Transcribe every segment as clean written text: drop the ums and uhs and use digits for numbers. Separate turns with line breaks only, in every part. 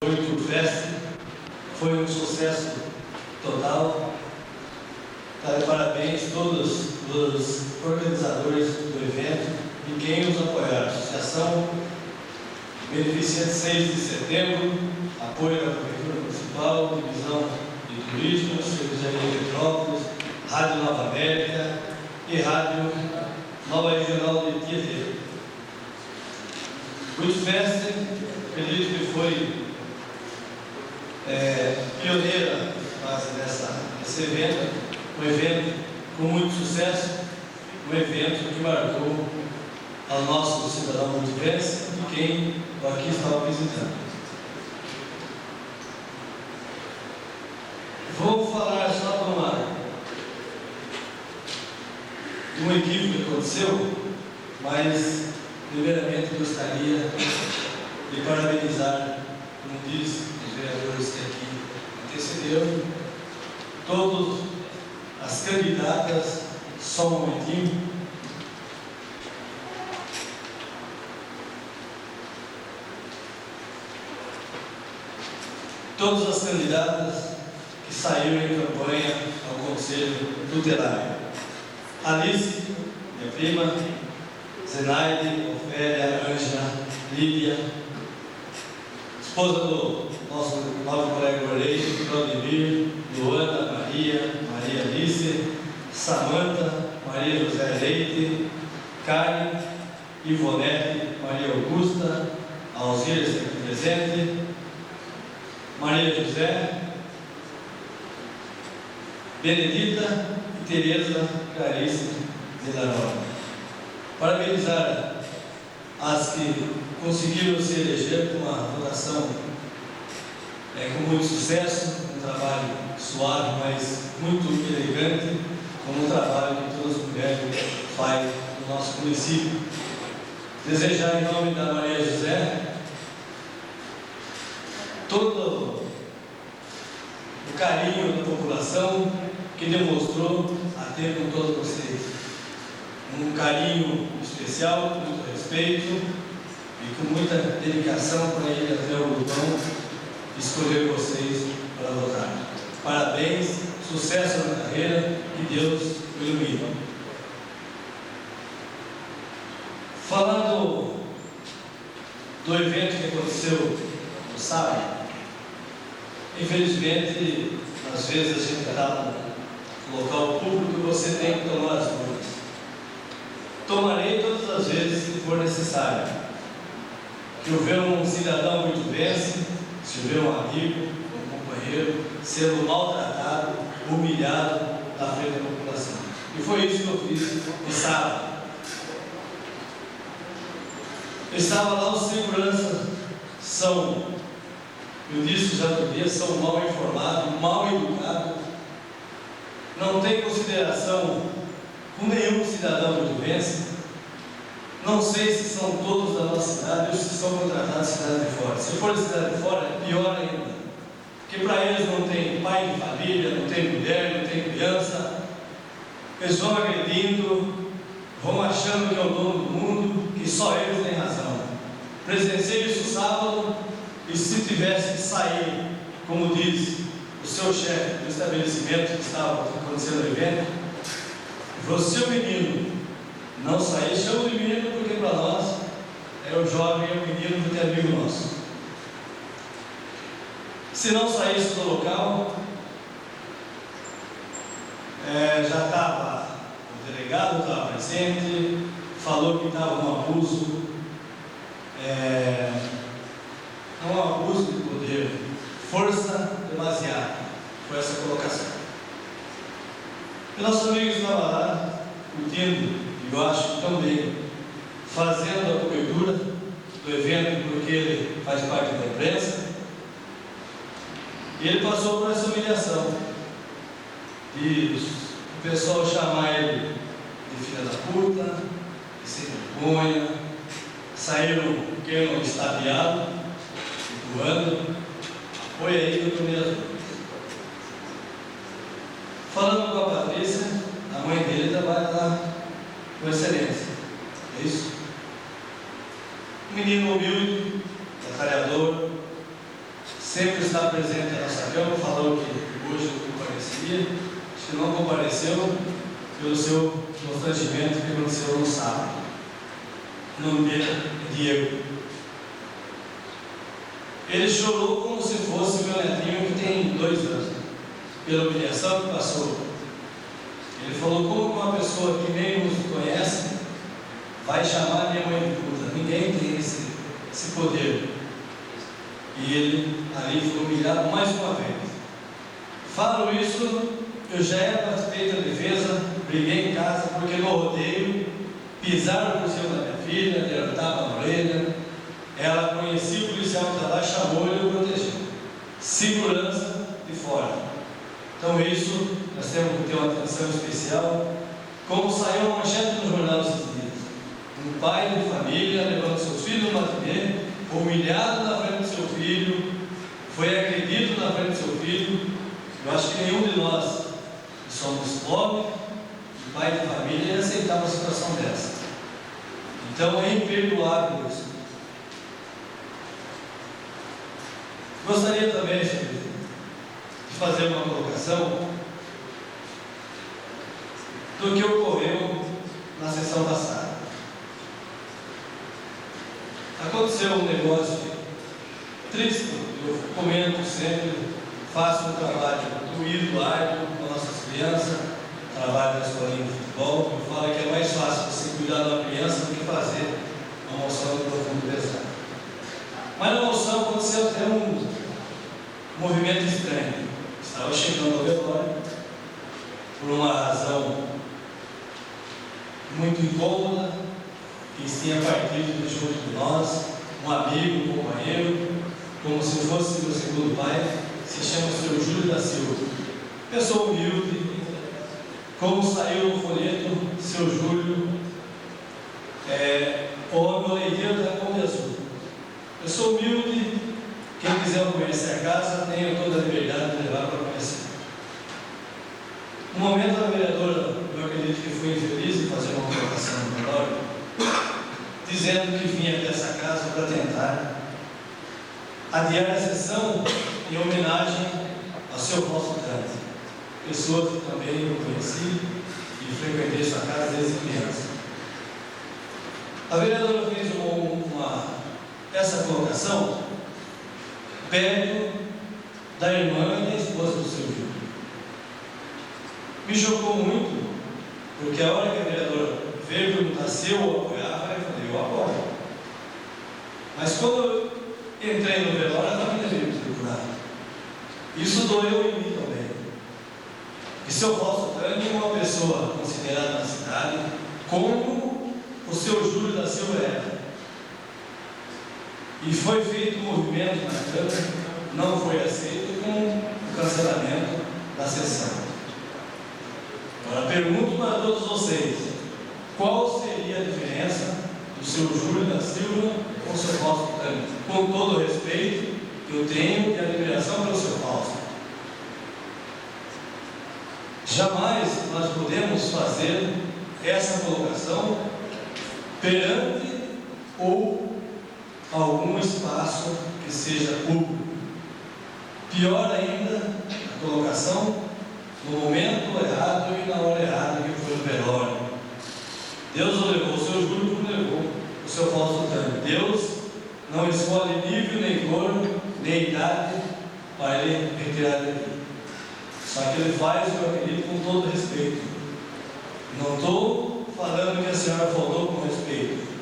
8 Fest foi um sucesso total. Tá de parabéns a todos os organizadores do evento e quem os apoiaram. Associação Beneficente 6 de Setembro, apoio da Prefeitura Municipal, Divisão de Turismo, Secretaria de Petrópolis, Rádio Nova América e Rádio Nova Regional de Tietê. O Fest, acredito que foi pioneira quase nesse evento, um evento com muito sucesso, um evento que marcou ao nosso cidadão multiverso e quem aqui estava visitando. Vou falar só de um equívoco que aconteceu, mas primeiramente gostaria de parabenizar, como diz os vereadores que aqui antecederam, todas as candidatas. Só um momentinho. Todas as candidatas que saíram em campanha ao Conselho Tutelar. Alice, minha prima, Zenaide, Ofélia, Ângela, Lídia, esposa do nosso novo colega Orley, Claudemir, Luana, Maria Alice, Samanta, Maria José Leite, Karen, Ivonete, Maria Augusta, Alzira sempre presente, Maria José, Benedita e Tereza Clarice de Lanora. Parabenizar as que conseguiram se eleger com uma votação com muito sucesso, um trabalho suave, mas muito elegante, como um trabalho que todas as mulheres fazem no nosso município. Desejar em nome da Maria José todo o carinho da população que demonstrou a ter com todos vocês. Um carinho especial, com muito respeito e com muita dedicação para ir até o botão e escolher vocês para votar. Parabéns, sucesso na carreira, que Deus o ilumine. Falando do evento que aconteceu no sábado, infelizmente, às vezes a gente está no local público e você tem que tomar as ruas. Tomarei todas as vezes que for necessário. Que houver um cidadão muito vence, se houver um amigo, um companheiro, sendo maltratado, humilhado na frente da população. E foi isso que eu fiz no sábado. Estava lá os seguranças, eu disse já outro dia, são mal informados, mal educados, não tem consideração com nenhum cidadão português. Não sei se são todos da nossa cidade ou se são contratados de cidade de fora. Se for de cidade de fora, é pior ainda. Porque para eles não tem pai de família, não tem mulher, não tem criança. Eles vão agredindo, vão achando que é o dono do mundo, que só eles têm razão. Presenciei isso sábado e se tivesse que sair, como diz o seu chefe do estabelecimento que estava acontecendo o evento, você o menino, não sair, chama o menino porque para nós é o jovem, é o menino porque é amigo nosso. Se não saísse do local, já estava, o delegado estava presente, falou que estava um abuso, não um abuso de poder, força demasiada, foi essa colocação. E nosso amigo estava lá, curtindo, eu acho também, fazendo a cobertura do evento, porque ele faz parte da imprensa, e ele passou por essa humilhação, de o pessoal chamar ele de filha da puta, de sem vergonha, saíram um pequeno estapeado, voando, foi aí no primeiro. Falando com a Patrícia, a mãe dele trabalha lá com excelência, é isso? Um menino humilde, batalhador, sempre está presente na nossa cama, falou que hoje não compareceria, acho que não compareceu pelo seu constrangimento que aconteceu no sábado. O nome dele é Diego. Ele chorou como se fosse meu netinho que tem 2 anos, pela humilhação que passou. Ele falou: como uma pessoa que nem nos conhece vai chamar minha mãe de puta? Ninguém tem esse poder. E ele ali foi humilhado mais uma vez. Falo isso, eu já era participei da defesa, briguei em casa porque no rodeio pisaram por cima da minha filha, deram tapa na orelha. Ela conhecia o policial que estava lá, chamou ele e o protegeu. Segurança de fora. Então isso, nós temos que ter uma atenção especial. Como saiu uma manchete no jornal esses dias. Um pai de família levando seus filhos no matinê, humilhado na frente do seu filho, foi agredido na frente do seu filho. Eu acho que nenhum de nós que somos homens, pai de família, ia aceitar uma situação dessa. Então é imperdoável isso. Gostaria também de fazer uma colocação do que ocorreu na sessão passada. Aconteceu um negócio triste. Eu comento sempre, faço um trabalho doído, árduo com nossas crianças, trabalho na escolinha de futebol. Eu falo que é mais fácil você cuidar de uma criança do que fazer uma moção de profundo pesado. Mas na moção aconteceu até um movimento estranho. Estava chegando ao velório por uma razão muito incômoda, que tinha partido junto de nós, um amigo, um companheiro, como se fosse meu segundo pai, se chama o Sr. Júlio da Silva. Pessoa humilde, como saiu no folheto, Sr. Júlio, homem oleiteiro da Kombi Azul. Pessoa humilde, quem quiser conhecer a casa, tenha toda a liberdade de levar para conhecer. No momento, a vereadora, eu acredito que foi infeliz em fazer uma colocação no velório, dizendo que vinha dessa casa para tentar adiar a sessão em homenagem ao seu Fausto Cândido, pessoa que também eu conheci e frequentei sua casa desde criança. A vereadora fez essa colocação perto da irmã e da esposa do seu filho. Me chocou muito, porque a hora que a vereadora veio perguntar se eu apoiava, eu falei: eu apoio. Mas quando eu entrei no velório, a família veio me procurar. Isso doeu em mim também. E seu Fausto Cândido é uma pessoa considerada na cidade como o seu Júlio da Silva era. E foi feito um movimento na Câmara, não foi aceito, com o cancelamento da sessão. Agora pergunto para todos vocês: qual seria a diferença do seu Júlio da Silva com o seu Fausto Cândido? Com todo o respeito que eu tenho e a admiração pelo seu Fausto, jamais nós podemos fazer essa colocação perante ou algum espaço que seja público. Pior ainda, a colocação no momento errado e na hora errada, que foi no velório. Deus o levou, o seu Júlio não levou o seu Fausto Cândido. Deus não escolhe nível, nem cor, nem idade para ele retirar daqui. Só que ele faz, eu acredito, com todo respeito. Não estou falando que a senhora faltou com respeito,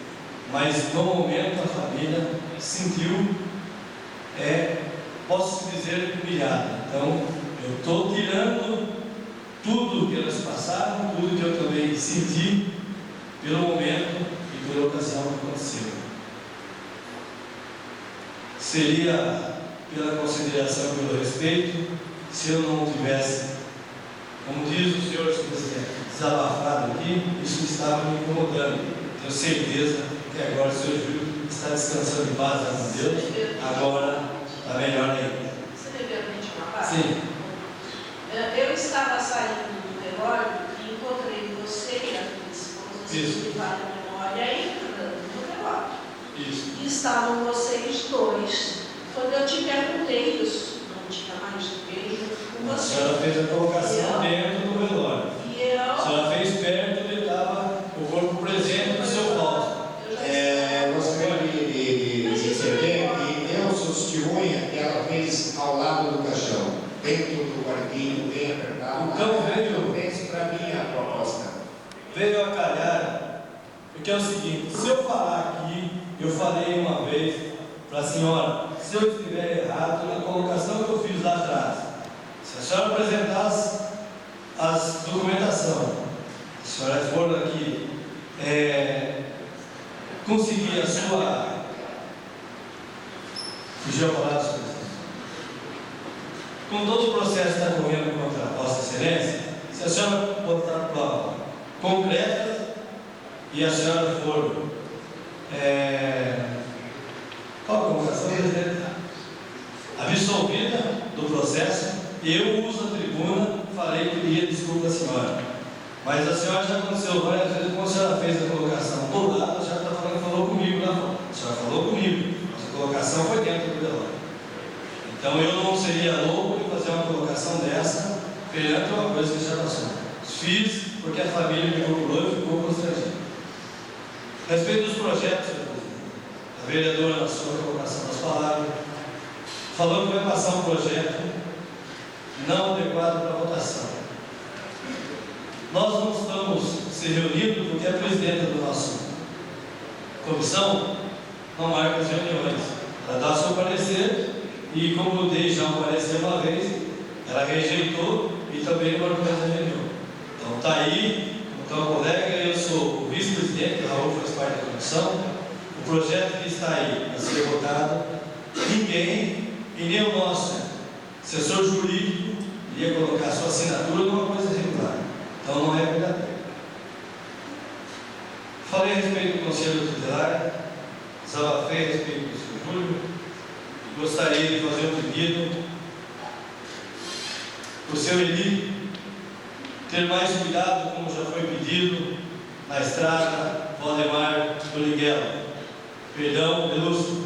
mas no momento a família sentiu, posso dizer, humilhada. Então, eu estou tirando tudo que elas passaram, tudo que eu também senti pelo momento e pela ocasião que aconteceu. Seria pela consideração e pelo respeito, se eu não tivesse, como diz o senhor presidente, desabafado aqui, isso estava me incomodando. Tenho certeza que agora o senhor Júlio está descansando em paz com Deus, agora está melhor ainda.
Você me permite uma parte?
Sim.
Eu estava saindo do velório e encontrei você e a tua esposa, se me vale a memória, entrando no velório.
Isso.
E estavam vocês dois Quando eu te perguntei isso, não tinha mais igreja com
A
você.
senhora fez a colocação dentro do velório. A senhora fez perto onde estava o corpo presente do seu Fausto.
Gostaria de dizer que Deus testemunha que ela fez ao lado do caixão, dentro do quartinho, bem apertado.
Então veio.
Fez para mim a proposta.
Veio a calhar, porque é o seguinte: se eu falar aqui, eu falei uma vez para a senhora, se eu estiver errado na colocação que eu fiz lá atrás, se a senhora apresentasse as documentação, a senhora for aqui conseguir a sua. Fugiu a palavra, senhor. Com todo o processo que está correndo contra a Vossa Excelência, se a senhora botar prova concreta e a senhora for qual a colocação, presidente? Absolvida do processo, eu uso a tribuna, falei que pedia desculpa à senhora. Mas a senhora já aconteceu várias vezes, quando a senhora fez a colocação do lado, a senhora está falando que falou comigo lá fora. A senhora falou comigo, mas a colocação foi dentro do velório. Então eu não seria louco de fazer uma colocação dessa perante uma coisa que já passou. Fiz porque a família me procurou e ficou constrangida. A respeito dos projetos, senhor presidente, a vereadora, na sua colocação das palavras, falou que vai passar um projeto não adequado para votação. Nós não estamos se reunindo porque a presidenta da nossa comissão não marca as reuniões. Ela dá seu parecer e, como eu dei já um parecer uma vez, ela rejeitou e também não marcou essa reunião. Então está aí, então colega, eu sou o vice-presidente, o Raul faz parte da comissão. O projeto que está aí a ser votado, ninguém, e nem o nosso assessor jurídico, iria colocar a sua assinatura numa coisa irregular. Então não é verdadeiro. Falei a respeito do Conselho Tutelar, desabafei a respeito do Sr. Júlio, e gostaria de fazer um pedido para o seu Eli ter mais cuidado, como já foi pedido, na estrada Valdemar do Liguelo, perdão, Belúcio.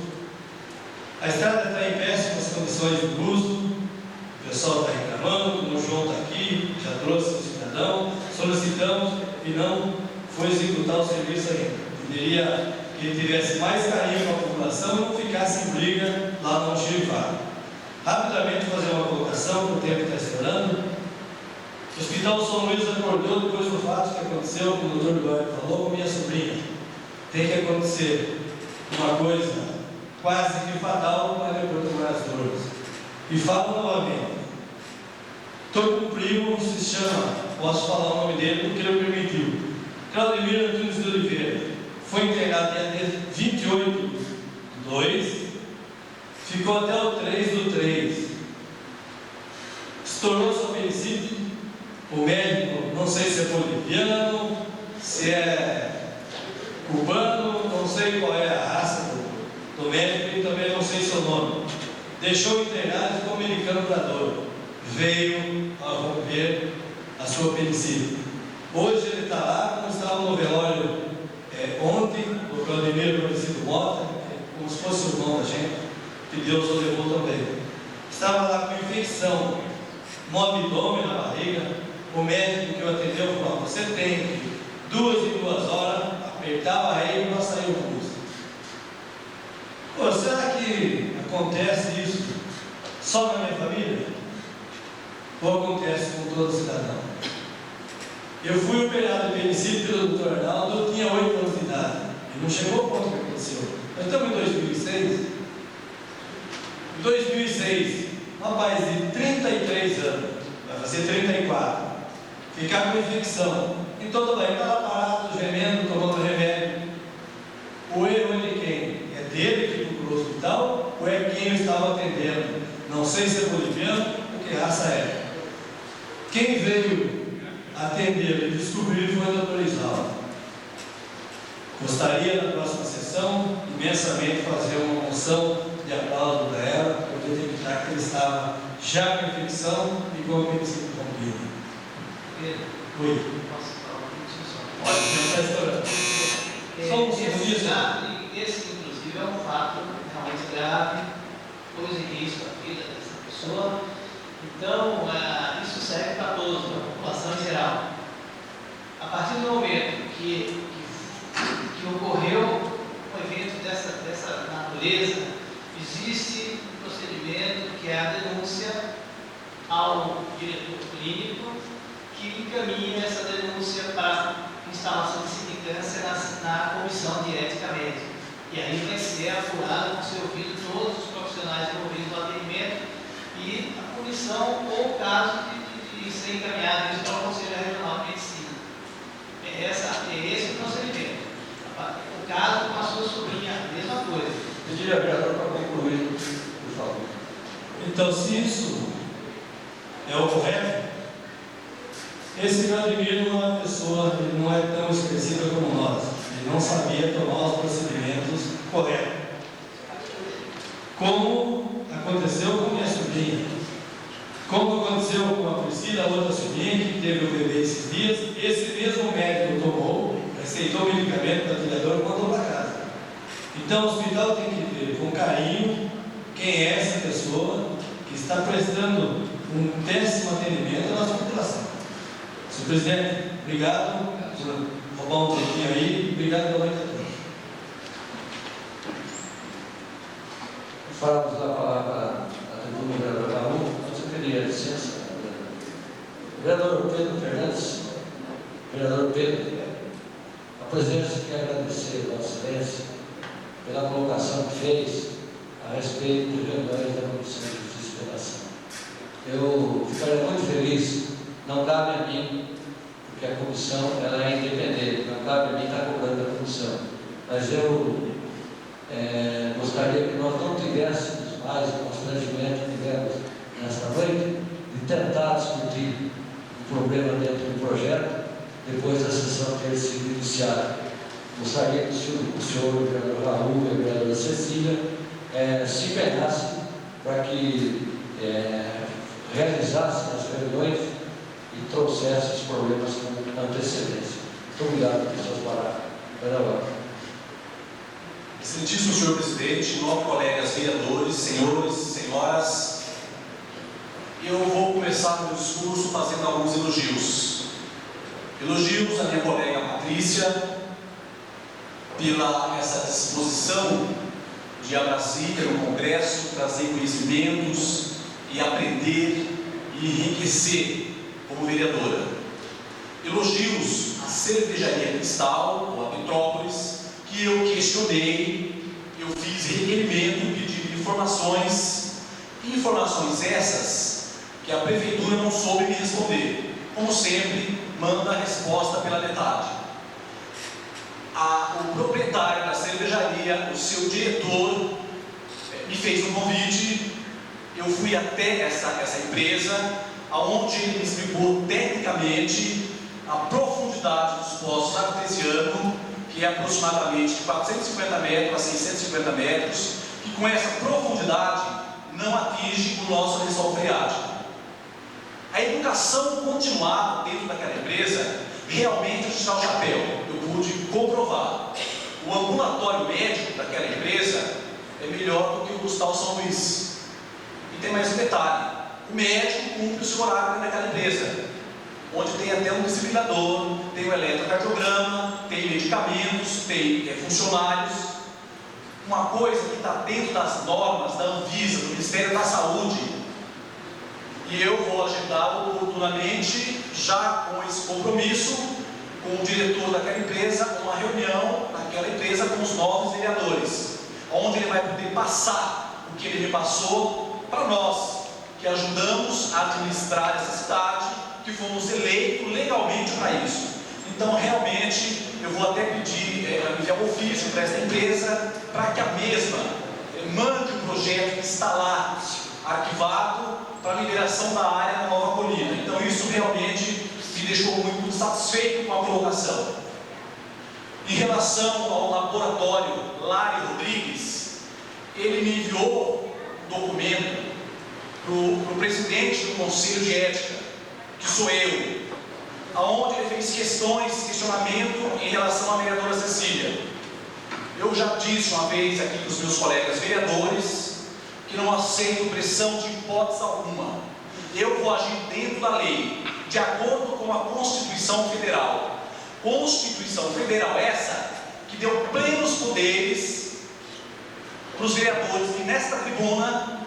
A estrada está em péssimas condições de uso, o pessoal está reclamando, como o João está aqui, já trouxe o cidadão, solicitamos e não foi executar o serviço ainda. Pediria que ele tivesse mais carinho com a população e não ficasse em briga lá no Alxerifado. Rapidamente fazer uma colocação, porque o tempo está estourando. O Hospital São Luís acordou depois do fato que aconteceu, como o Dr. Eduardo falou, com minha sobrinha. Tem que acontecer uma coisa quase que fatal para depois tomar as dores. E falo novamente, estou com um primo que se chama, posso falar o nome dele porque ele permitiu, Claudemir Antunes de Oliveira. Foi internado dia 28/2, ficou até o 3/3. Estourou seu apendicite. O médico, não sei se é boliviano, se é cubano, não sei qual é a raça do médico e também não sei seu nome. Deixou internado e ficou medicando para dor. Veio a romper a sua apendicite. Hoje ele está lá, como estava no velório ontem, o Claudemir Aparecido Mota, como se fosse o irmão da gente, que Deus o levou também. Estava lá com infecção no abdômen, na barriga. O médico que o atendeu falou: você tem que 2 em 2 horas apertar a barriga para sair o pulso. Pô, será que acontece isso só na minha família? Ou acontece com todo cidadão? Eu fui operado de apendicite pelo Dr. Arnaldo, eu tinha 8 anos de idade. E não chegou ao ponto que aconteceu. Nós estamos em 2006. Em 2006, um rapaz de 33 anos, vai fazer 34, ficar com infecção. Então toda ele estava parado, gemendo, tomando remédio. O erro é de quem? É dele que procurou o hospital ou é quem eu estava atendendo? Não sei se é boliviano ou que raça é. Quem veio atender e descobrir foi o Dr. Isaldo. Gostaria na próxima sessão imensamente fazer uma moção de aplauso para ela, porque detectar que ele estava já com infecção e com apendicite rompida. Oi. Pode, não está estourando. Só um segundo.
Esse, inclusive, é um fato realmente grave. pôs em risco a vida dessa pessoa. Então, isso serve para todos, para a população em geral. A partir do momento que ocorreu um evento dessa natureza, existe um procedimento que é a denúncia ao diretor clínico, que encaminha essa denúncia para instalação de sindicância na comissão de ética médica. E aí vai ser apurado, vão ser ouvidos todos os profissionais envolvidos no atendimento e a comissão ou o caso de ser encaminhado para o Conselho Regional de Medicina. É esse o procedimento. O caso com a sua sobrinha, a mesma coisa.
Pediria, vereador, para concluir, por favor.
Então, se isso é o correto, esse Vladimir não é uma pessoa, ele não é tão esquecida como nós. Ele não sabia tomar os procedimentos corretos. Como aconteceu com minha sobrinha. Como aconteceu com a Priscila, a outra sobrinha, que teve o bebê esses dias, esse mesmo médico tomou, receitou o medicamento para a criadora e mandou para casa. Então, o hospital tem que ver com carinho quem é essa pessoa que está prestando um péssimo atendimento à nossa população. Senhor presidente, obrigado por roubar um tempinho aí, obrigado pela noite a todos.
Falamos da palavra a tribuna do vereador Raul, mas eu queria licença. Vereador Pedro Fernandes, vereador Pedro, a presidência quer agradecer a Vossa Excelência pela colocação que fez a respeito de reuniões da Comissão de Justiça e Redação. Eu ficaria muito feliz, não cabe a mim, porque a comissão ela é independente, não cabe a mim estar cobrando a comissão, mas eu gostaria que nós não tivéssemos mais o constrangimento que tivemos nesta noite de tentar discutir o problema dentro do projeto depois da sessão ter sido iniciada. Gostaria que o senhor, o vereador Raul e a vereadora Cecília se empenhassem para que realizassem as reuniões e trouxessem os problemas com antecedência. Muito obrigado por suas palavras. Vereador.
Excelentíssimo senhor presidente, nobres colegas vereadores, senhores, senhoras, eu vou começar meu discurso fazendo alguns elogios. Elogios à minha colega Patrícia pela essa disposição de ir a Brasília no Congresso, trazer conhecimentos e aprender e enriquecer como vereadora. Elogios à Cervejaria Cristal, ou a Petrópolis, que eu questionei, eu fiz requerimento, pedi informações essas que a prefeitura não soube me responder. Como sempre, manda a resposta pela metade. O proprietário da cervejaria, o seu diretor, me fez um convite, eu fui até essa empresa, onde ele me explicou tecnicamente a profundidade dos poços artesianos, que é aproximadamente de 450 metros a 650 metros, que com essa profundidade não atinge o nosso lençol freático. A educação continuada dentro daquela empresa, realmente a gente dá o chapéu, eu pude comprovar. O ambulatório médico daquela empresa é melhor do que o do Hospital São Luís. E tem mais um detalhe, o médico cumpre o seu horário naquela empresa, onde tem até um desfibrilador, tem um eletrocardiograma, tem medicamentos, tem funcionários. Uma coisa que está dentro das normas da Anvisa, do Ministério da Saúde, e eu vou agendar oportunamente, já com esse compromisso, com o diretor daquela empresa, uma reunião naquela empresa com os novos vereadores, onde ele vai poder passar o que ele me passou para nós, que ajudamos a administrar essa cidade, que fomos eleitos legalmente para isso. Então, realmente, eu vou até pedir, enviar um ofício para essa empresa, para que a mesma mande o projeto que está lá, arquivado, para a liberação da área da Nova Colina. Então, isso realmente me deixou muito satisfeito com a colocação. Em relação ao laboratório Lário Rodrigues, ele me enviou um documento para o presidente do Conselho de Ética, que sou eu, aonde ele fez questionamento em relação à vereadora Cecília. Eu já disse uma vez aqui para os meus colegas vereadores, que que não aceito pressão de hipótese alguma. Eu vou agir dentro da lei, de acordo com a Constituição Federal. Constituição Federal essa que deu plenos poderes para os vereadores vir nesta tribuna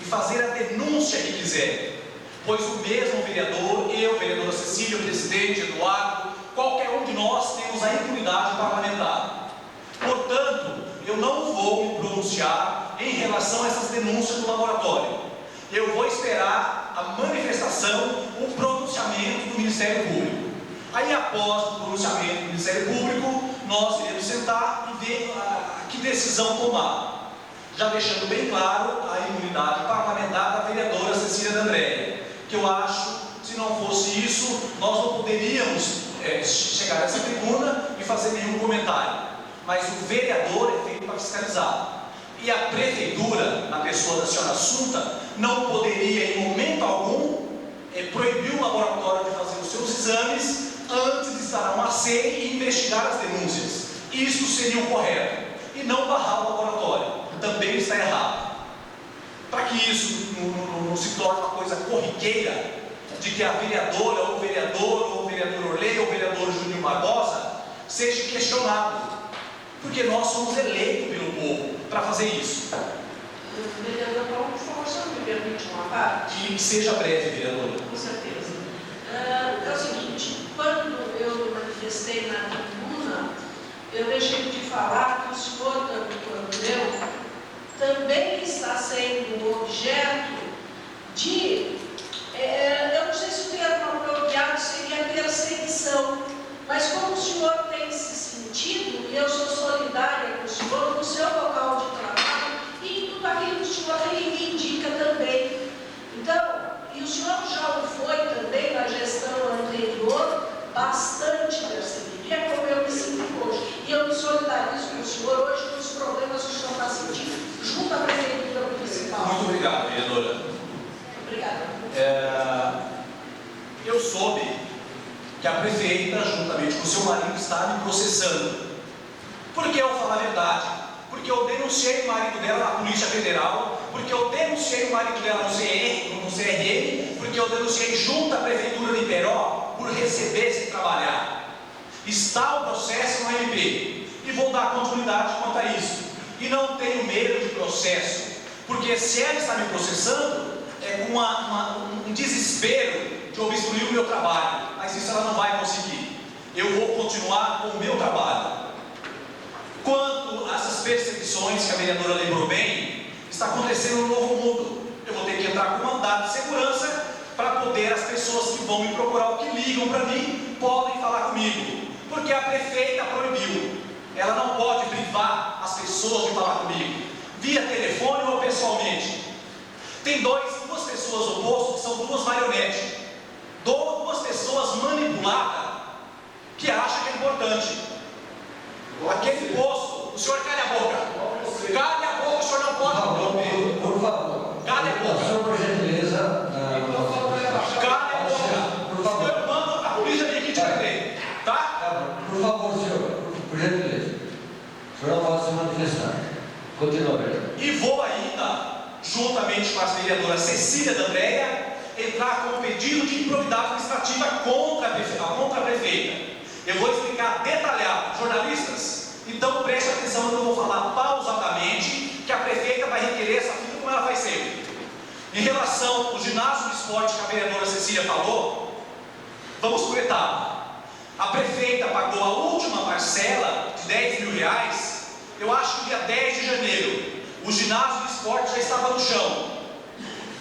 e fazer a denúncia que quiser, pois o mesmo vereador, eu, vereadora Cecília, o presidente, Eduardo, qualquer um de nós temos a imunidade parlamentar. Portanto, eu não vou me pronunciar em relação a essas denúncias do laboratório. Eu vou esperar a manifestação, o pronunciamento do Ministério Público. Aí, após o pronunciamento do Ministério Público, nós iremos sentar e ver que decisão tomar. Já deixando bem claro a imunidade parlamentar da vereadora Cecília D'Andrea, que eu acho, se não fosse isso, nós não poderíamos chegar a essa tribuna e fazer nenhum comentário. Mas o vereador é feito para fiscalizar. E a prefeitura, na pessoa da senhora Assunta, não poderia, em momento algum, proibir o laboratório de fazer os seus exames antes de instalar uma AC e investigar as denúncias. Isso seria o correto. E não barrar o laboratório. Também está errado. Para que isso não se torne uma coisa corriqueira, de que a vereadora, ou o vereador Orley, ou o vereador Júnior Barbosa, seja questionado. Porque nós somos eleitos pelo povo para fazer isso.
Vereador Paulo, por favor, só me permite uma parte?
E seja breve, vereadora.
Com certeza. É o seguinte, quando eu me manifestei na tribuna, eu deixei de falar que o senhor, quando eu, também está sendo objeto de, eu não sei se o termo apropriado seria perseguição, mas como o senhor tem esse sentido, e eu sou solidária com o senhor, no seu local de trabalho, e em tudo aquilo que o senhor reivindica também. Então, e o senhor já o foi também na gestão anterior, bastante perseguido, e é como eu me sinto hoje. E eu me solidarizo com o senhor hoje com os problemas que o senhor está sentindo junto à prefeitura municipal.
Muito obrigado, vereadora.
Obrigada.
Eu soube que a prefeita, juntamente com o seu marido, está me processando. Por que eu falo a verdade? Porque eu denunciei o marido dela na Polícia Federal, porque eu denunciei o marido dela no CRM, porque eu denunciei junto à Prefeitura de Iperó por receber sem trabalhar. Está o processo no MP e vou dar continuidade quanto a isso. E não tenho medo de processo, porque se ela está me processando, é com um desespero de obstruir o meu trabalho, mas isso ela não vai conseguir. Eu vou continuar com o meu trabalho. Quanto a essas perseguições que a vereadora lembrou bem, está acontecendo no Novo Mundo. Eu vou ter que entrar com mandado de segurança para poder as pessoas que vão me procurar ou que ligam para mim, podem falar comigo. Porque a prefeita proibiu. Ela não pode privar as pessoas de falar comigo, via telefone ou pessoalmente. Tem duas pessoas opostas, que são duas marionetes. Duas pessoas manipuladas, que acham que é importante. Aquele posto, o senhor cale a boca. Cale a boca, o senhor não pode interromper.
Por favor.
Cale a boca.
Senhor, por gentileza.
Cale a boca.
Por favor.
Eu mando a polícia vir aqui te prender. Tá?
Por favor, senhor. Por gentileza. O senhor não pode se manifestar. Continua, vereador.
E vou ainda, juntamente com a vereadora Cecília D'Andrea, entrar com um pedido de improbidade administrativa contra a prefeita. Eu vou explicar detalhado, jornalistas, então preste atenção que eu vou falar pausadamente, que a prefeita vai requerer essa fita como ela faz sempre. Em relação ao ginásio de esporte que a vereadora Cecília falou, vamos por etapa. A prefeita pagou a última parcela de R$10 mil, eu acho que dia 10 de janeiro. O ginásio de esporte já estava no chão.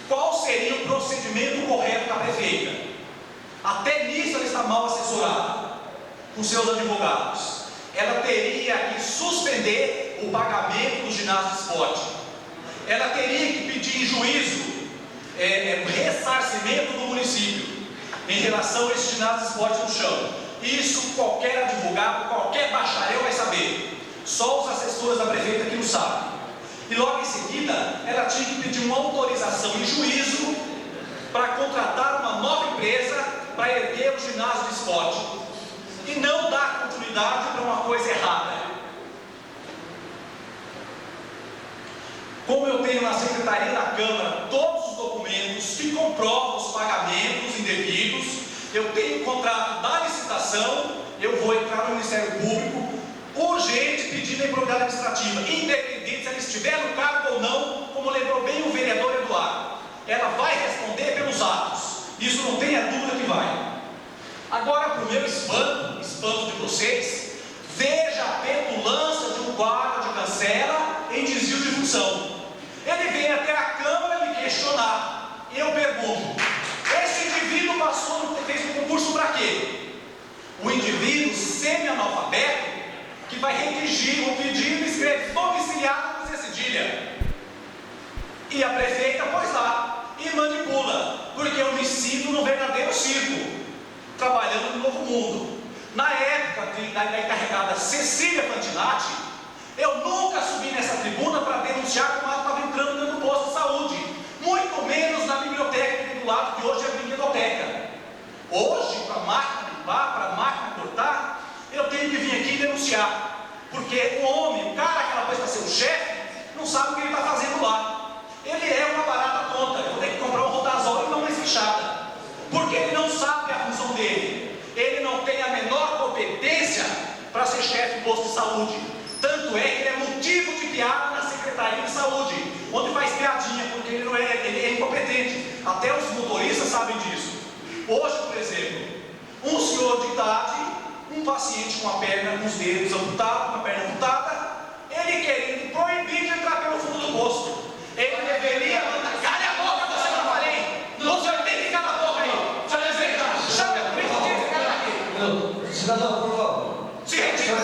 Qual seria o procedimento correto da prefeita? Até nisso ela está mal assessorada com seus advogados. Ela teria que suspender o pagamento do ginásio de esporte. Ela teria que pedir em juízo ressarcimento do município em relação a esse ginásio de esporte no chão. Isso qualquer advogado, qualquer bacharel vai saber. Só os assessores da prefeita que não sabem. E logo em seguida, ela tinha que pedir uma autorização em juízo para contratar uma nova empresa para erguer o ginásio de esporte. E não dar continuidade para uma coisa errada. como eu tenho na Secretaria da Câmara todos os documentos que comprovam os pagamentos indevidos, eu tenho o contrato da licitação, eu vou entrar no Ministério Público urgente pedindo a improbidade administrativa, independente se ela estiver no cargo ou não, como lembrou bem o vereador Eduardo. Ela vai responder pelos atos, isso não tenha dúvida que vai. Agora, para o meu espanto de vocês, veja a petulância de um guarda de cancela em desvio de função. Ele vem até a Câmara me questionar. Eu pergunto: esse indivíduo fez um concurso para quê? O indivíduo semi-analfabeto que vai redigir um pedido e escreve domiciliado com C cedilha. E a prefeita pôs lá e manipula, porque eu me sinto no verdadeiro circo, trabalhando no Novo Mundo. Na época da encarregada Cecília Fantinati, eu nunca subi nessa tribuna para denunciar como ela estava entrando dentro do posto de saúde, muito menos na biblioteca que do lado, que hoje é a brinquedoteca. Hoje, para a máquina limpar, para a máquina cortar, eu tenho que vir aqui denunciar, porque o homem, o cara que ela fez para ser o chefe, não sabe o que ele está fazendo lá. Ele é uma barata tonta. Eu vou ter que comprar um rodazol e não uma esfichada, porque ele não sabe a função dele. Ele não tem a menor competência para ser chefe do posto de saúde. Tanto é que ele é motivo de piada na Secretaria de Saúde, onde faz piadinha, porque ele é incompetente. Até os motoristas sabem disso. Hoje, por exemplo, um senhor de idade, um paciente com a perna, com os dedos amputados, com a perna amputada, ele querendo proibir de entrar pelo fundo do posto. Ele deveria mandar: cale a boca, você não falei! Você tem que calar a boca aí! Chame a presidente, cara aqui!
Cidadão, por favor.
Se retira,
o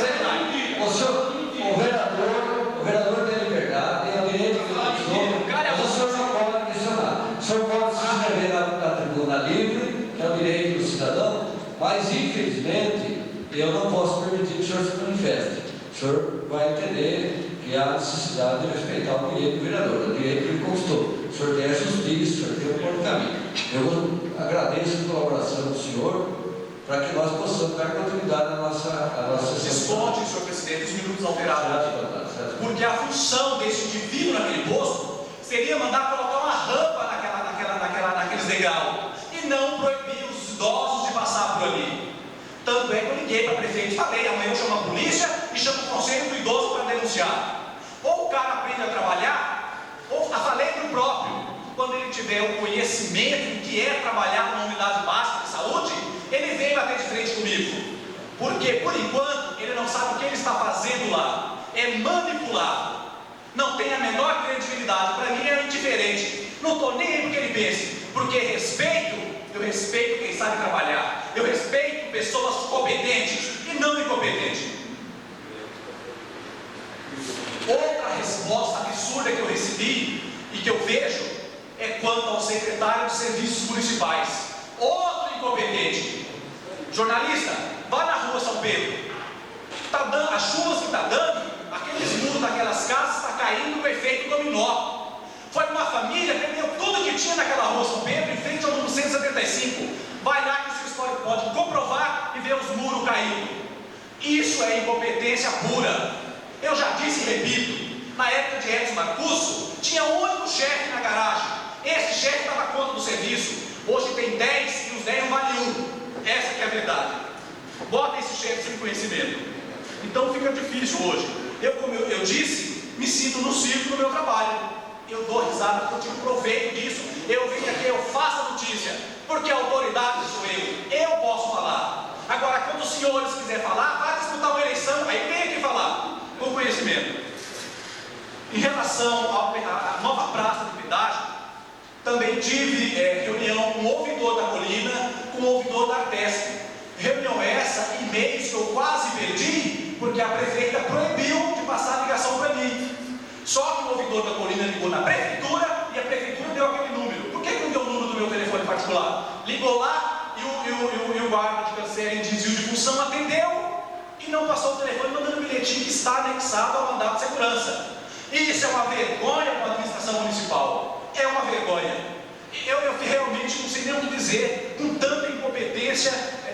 vereador tem liberdade, tem o direito de mas o senhor não pode questionar. O senhor pode se inscrever na tribuna livre, que é o direito do cidadão, mas infelizmente eu não posso permitir que o senhor se manifeste. O senhor vai entender que há necessidade de respeitar o direito do vereador, o direito que ele conquistou. O senhor tem a justiça, o senhor tem o bom caminho. Eu agradeço a colaboração do senhor para que nós possamos dar continuidade à nossa sessão.
Responde, senhor presidente, os minutos alterados. Porque a função desse indivíduo naquele posto seria mandar colocar uma rampa naqueles degraus e não proibir os idosos de passar por ali. Tanto é que eu liguei para a prefeita e falei: amanhã eu chamo a polícia e chamo o conselho do idoso para denunciar. Ou o cara aprende a trabalhar, ou falei para o próprio, quando ele tiver o conhecimento do que é trabalhar numa unidade básica de saúde, ele vem bater de frente comigo. Porque, por enquanto, ele não sabe o que ele está fazendo lá. É manipulado. Não tem a menor credibilidade. Para mim é indiferente. Não estou nem aí no que ele pense. Porque eu respeito quem sabe trabalhar. Eu respeito pessoas competentes e não incompetentes. Outra resposta absurda que eu recebi e que eu vejo é quanto ao secretário de Serviços Municipais. Outro incompetente. Jornalista, vá na rua São Pedro. Tá dando, as chuvas que está dando, aqueles muros daquelas casas está caindo no efeito dominó. Foi uma família que perdeu tudo que tinha naquela rua São Pedro, em frente ao número 175. Vai lá que o seu histórico pode comprovar e ver os muros caindo. Isso é incompetência pura. Eu já disse e repito, na época de Edson Marcusso, tinha um único chefe na garagem. Esse chefe dava conta do serviço. Hoje tem 10 e os 10 não valem 1. Essa que é a verdade. Bota esse chefe sem conhecimento. Então fica difícil hoje. Como eu disse, me sinto no circo no meu trabalho. Eu dou risada porque eu tiro proveito disso. Eu venho aqui, eu faço a notícia, porque a autoridade sou eu posso falar. Agora, quando os senhores quiserem falar, vai disputar uma eleição, aí vem aqui falar, com conhecimento. Em relação à nova praça de pedágio, também tive reunião com o ouvidor da Colina, com o ouvidor da Artesp. Reunião essa, e-mails que eu quase perdi, porque a prefeita proibiu de passar a ligação para mim. Só que o ouvidor da Colina ligou na prefeitura e a prefeitura deu aquele número. Por que não deu o número do meu telefone particular? Ligou lá e o guarda de cancela em desvio de função atendeu e não passou o telefone mandando um bilhetinho que está anexado ao mandato de segurança. Isso é uma vergonha para a administração municipal. É uma vergonha. Eu realmente não sei nem o que dizer com tanta incompetência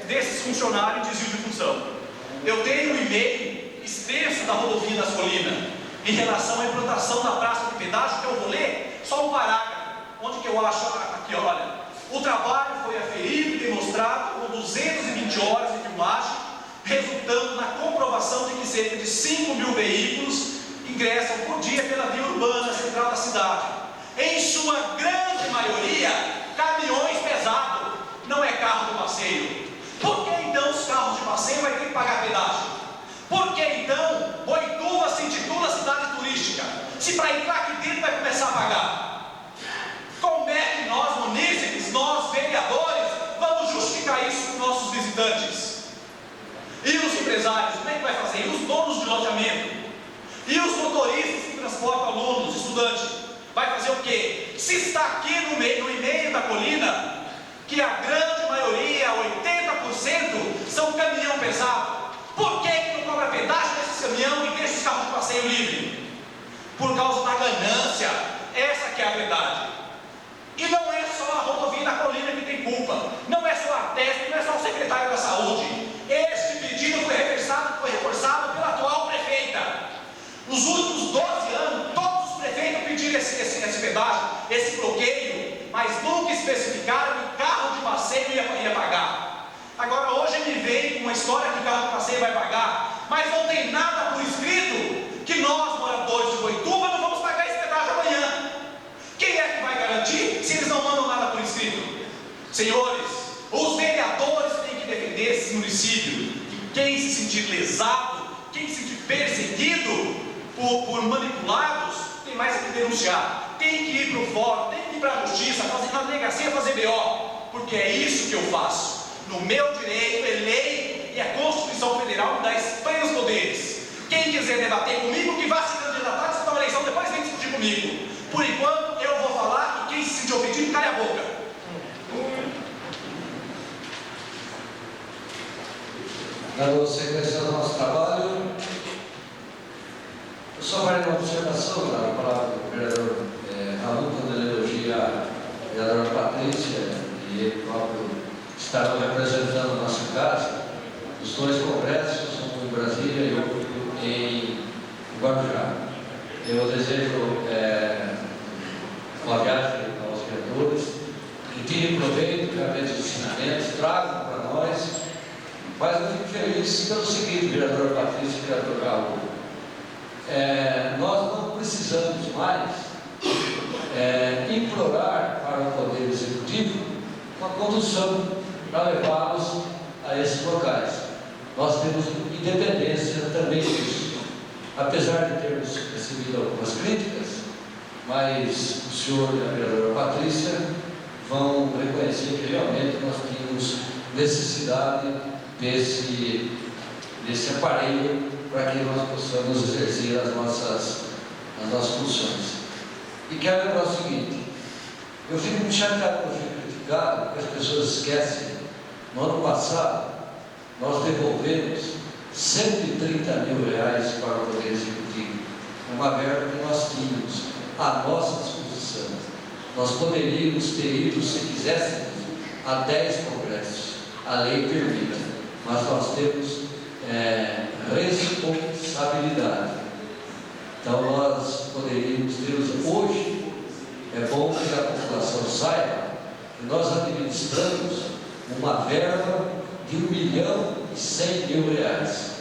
desses funcionários em desvio de função. Eu tenho um e-mail extenso da rodovia das Colinas. em relação à implantação da praça de pedágio, que eu vou ler só um parágrafo, onde que eu acho aqui, olha, o trabalho foi aferido e demonstrado com 220 horas de filmagem, resultando na comprovação de que cerca de 5 mil veículos ingressam por dia pela via urbana central da cidade, em sua grande maioria caminhões pesados, não é carro de passeio. Por que então os carros de passeio vão ter que pagar pedágio? Por que então Boituva se intitula cidade turística, se para entrar aqui dentro vai começar a pagar? Como é que nós, munícipes, nós vereadores, vamos justificar isso com nossos visitantes? E os empresários, como é que vai fazer? E os donos de loteamento? E os motoristas que transportam alunos, estudantes? Vai fazer o quê? Se está aqui no meio da colina, que a grande maioria, 80%, são caminhão pesado, por que não cobra pedágio desses caminhão e deixa os carros de passeio livre? Por causa da ganância, essa que é a verdade. E não é só a rodovia da colina que tem culpa, não é só a TESP, não é só o secretário da saúde. Este pedido foi reforçado pela atual prefeita. Nos últimos 12 anos, todos os prefeitos pediram esse pedágio, esse bloqueio, mas nunca especificaram que carro de passeio ia pagar. Agora hoje me vem com uma história que o carro de passeio vai pagar, mas não tem nada por escrito que nós, moradores de Boituva, não vamos pagar esse pedágio amanhã. Quem é que vai garantir se eles não mandam nada por escrito? Senhores, os vereadores têm que defender esse município. Quem se sentir lesado, quem se sentir perseguido por manipulados, tem mais que denunciar. Tem que ir para o fórum, tem que ir para a justiça, fazer na delegacia, fazer BO, porque é isso que eu faço. No meu direito, é lei e a Constituição Federal me dá plenos poderes. Quem quiser debater comigo, que vá se candidatar, disputar uma eleição, depois vem discutir comigo. Por enquanto, eu vou falar e quem se sentir ofendido, cale a boca.
Dando sequência ao nosso trabalho, eu só farei uma observação na palavra do vereador Raul, quando ele elogia a vereadora Patrícia e ele próprio estava representando a nossa casa, os dois congressos, um em Brasília e outro em Guarujá. Eu desejo uma viagem aos vereadores, que tirem proveito, que haja ensinamentos, tragam para nós. Mas eu fico feliz pelo seguinte, vereador Patrícia e vereador Raul. Nós não precisamos mais implorar para o Poder Executivo uma condução para levá-los a esses locais. Nós temos independência também disso. Apesar de termos recebido algumas críticas, mas o senhor e a vereadora Patrícia vão reconhecer que realmente nós tínhamos necessidade desse aparelho para que nós possamos exercer as nossas funções. E quero lembrar o seguinte, eu fico muito chateado por ser criticado, porque as pessoas esquecem. No ano passado, nós devolvemos R$130 mil para o Poder Executivo, uma verba que nós tínhamos à nossa disposição. Nós poderíamos ter ido, se quiséssemos, a 10 congressos, a lei permite, mas nós temos responsabilidade. Então nós poderíamos ter hoje, é bom que a população saiba que nós administramos uma verba de R$1.100.000.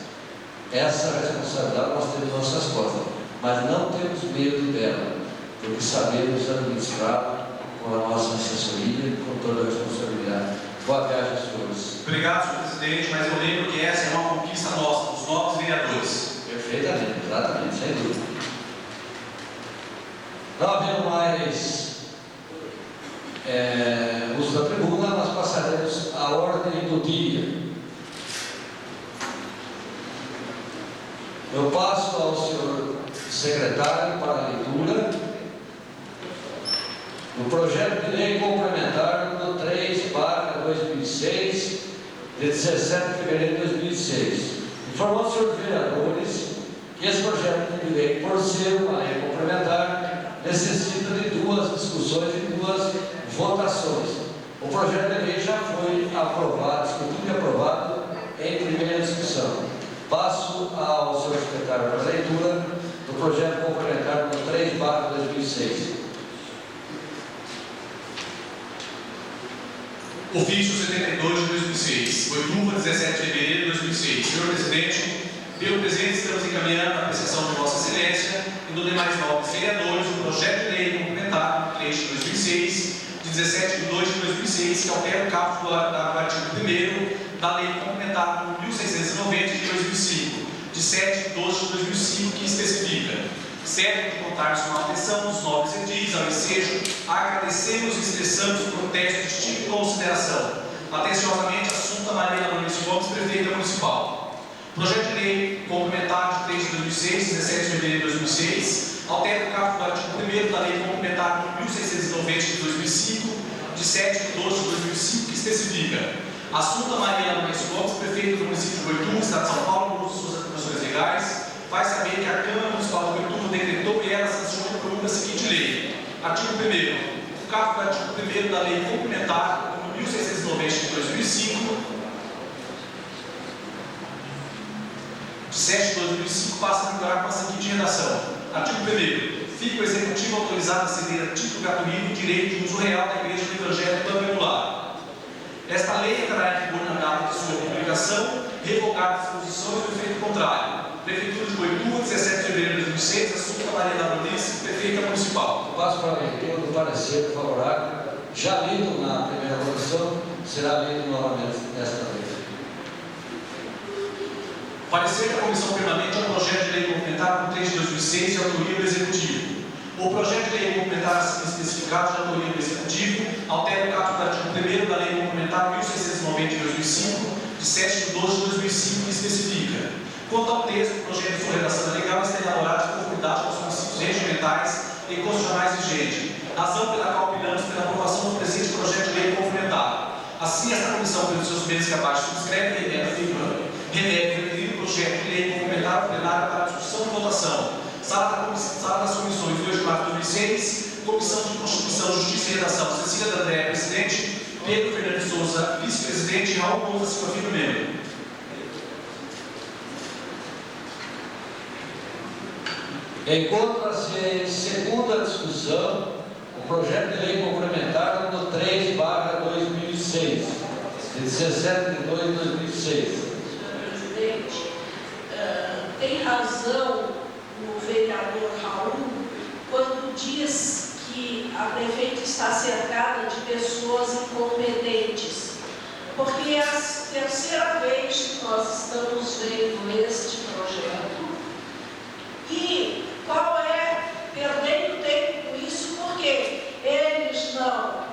Essa responsabilidade nós temos nas nossas costas, mas não temos medo dela, porque sabemos administrar com a nossa assessoria e com toda a responsabilidade. Boa viagem, senhores.
Obrigado, senhor presidente, mas eu lembro que essa é uma conquista nossa, dos novos vereadores.
Perfeitamente, exatamente, sem dúvida. Não havendo mais uso da tribuna, nós passaremos à ordem do dia. Eu passo ao senhor secretário para a leitura do projeto de lei complementar número 3/2006, de 17 de fevereiro de 2006. Informando os senhores vereadores que esse projeto de lei, por ser uma lei complementar, necessita de 2 discussões e 2 votações. O projeto de lei já foi aprovado, discutido e aprovado em primeira discussão. Passo ao senhor secretário para a leitura do projeto
Ofício 72 de 2006, Boituva, 17 de fevereiro de 2006. Senhor Presidente, pelo presente estamos encaminhando a apreciação de Vossa Excelência e dos demais nobres vereadores o projeto de lei complementar 3 de 2006, de 17 de 2 de 2006, que altera o caput do artigo 1º da lei complementar número 1690 de 2005, de 7 de 12 de 2005, que especifica: certo de contar com a atenção dos nobres edis, ao ensejo, agradecemos e expressamos protesto de estima e consideração. Atenciosamente, Assunta Maria Maurício Gomes, Prefeita Municipal. Projeto de lei complementar de 3 de 2006, 17 de fevereiro de 2006, altera o caput do artigo 1º da lei complementar número 1690 de 2005, de 7 de 12 de 2005, que especifica: Assunta Maria Maurício Gomes, Prefeita do município de Boituva, Estado de São Paulo, por suas atribuições legais, faz saber que a Câmara Municipal de Boituva decretou e ela sancionou por da seguinte lei. Artigo 1º. O caput do artigo 1º da lei complementar número 1690 de 2005, de 7 de 2005, passa a vigorar com a seguinte redação. Artigo 1º. Fica o Executivo autorizado a ceder a título gratuito o direito de uso real da Igreja do Evangelho Quadrangular. Esta lei entrará em vigor na data de sua publicação, revogar disposições do efeito contrário. Prefeitura de Boituva, 17 de fevereiro de 2006, Assunta Maria da Brunice, Prefeita Municipal.
Passo para a leitura do parecer favorável, já lido na primeira votação, será lido novamente nesta vez.
Parecer da Comissão Permanente ao projeto de lei complementar no 3 de 2006 de autoria do Executivo. O projeto de lei complementar assim especificado de autoria do Executivo altera o caput do artigo 1º da lei complementar 1690 de 2005, de 7 de 12 de 2005, que especifica: quanto ao texto, o projeto de sua redação legal está elaborado de conformidade com os princípios regimentais e constitucionais vigentes, razão pela qual opinamos pela aprovação do presente projeto de lei complementar. Assim, esta comissão, pelos seus meios que abaixo subscreve e remete o referido projeto de lei complementar ao plenário para discussão e votação. Sala das Comissões 2 de março de 2006, Comissão de Constituição, Justiça e Redação, Cecília D'André, Presidente, Pedro Fernandes Souza, Vice-Presidente, e Raul Gonçalves Silva Filho, membro.
Encontra-se em segunda discussão o projeto de lei complementar número 3/2006, de 17 de 2 de 2006.
Senhor Presidente, tem razão o vereador Raul quando diz que a prefeita está cercada de pessoas incompetentes, porque é a terceira vez que nós estamos vendo este projeto. E qual é, perdendo tempo com isso, porque eles não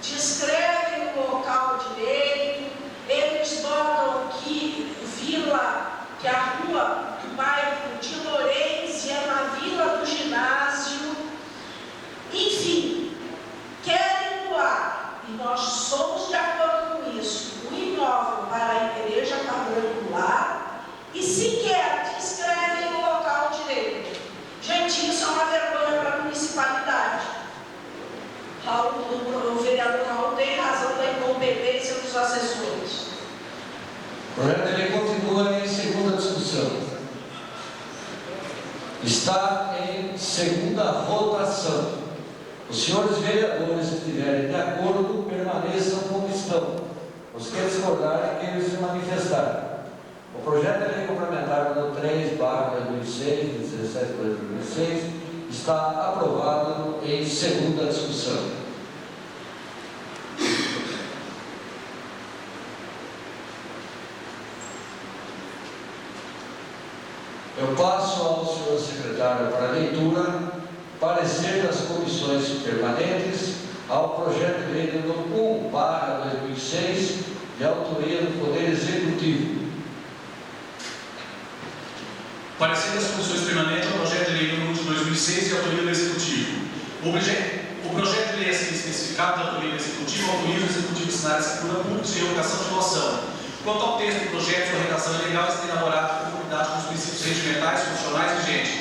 descrevem o local direito, eles botam que vila, que a rua do bairro de Lourenço é na vila do ginásio, enfim, querem doar, e nós somos de acordo com isso, o imóvel para a igreja quadrangular e sequer descrevem o local direito. Gente, isso é uma vergonha para a municipalidade. O vereador Raul tem razão da incompetência dos assessores.
O projeto de lei continua em segunda discussão. Está em segunda votação. Os senhores vereadores que estiverem de acordo, permaneçam como estão. Os que discordarem, que eles se manifestarem. O projeto de lei complementar número 3/2006, de 17 de 2006, está aprovado em segunda discussão. Eu passo ao senhor secretário para leitura, parecer das comissões permanentes ao projeto de lei número 1/2006, de autoria do Poder Executivo.
Parecer das comissões permanentes ao projeto de lei número 1 de 2006, de autoria do Executivo. O projeto de lei assim especificado da autoria do Executivo autoriza o Executivo a assinar a escritura pública de revogação de doação. Quanto ao texto do projeto, sua redação é legal e está elaborada em conformidade com os princípios regimentais e constitucionais vigentes.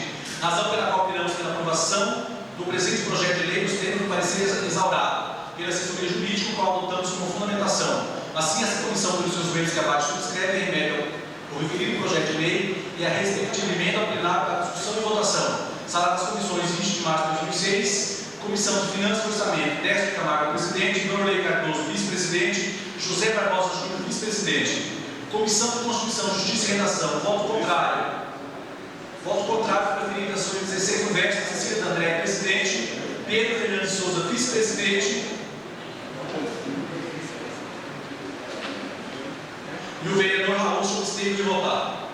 Razão pela qual opinamos pela aprovação do presente projeto de lei nos termos do parecer exaurado pela assessoria jurídica, o qual adotamos como fundamentação. Assim, essa comissão, pelos seus meios que abaixo subscreve e remete ao referido projeto de lei e a respectiva emenda ao plenário para discussão e votação. Sala das Comissões 20 de março de 2006, Comissão de Finanças e Orçamento, Décio Camargo, Presidente, Vanderlei Cardoso, Vice-Presidente, José Barbosa Júnior, vice-presidente. Comissão de Constituição, Justiça e Redação, voto contrário. Voto contrário foi preferido a senhora 16 do verso, Cecília D'André, presidente, Pedro Fernandes de Souza, vice-presidente, e o vereador Raul se absteve de votar.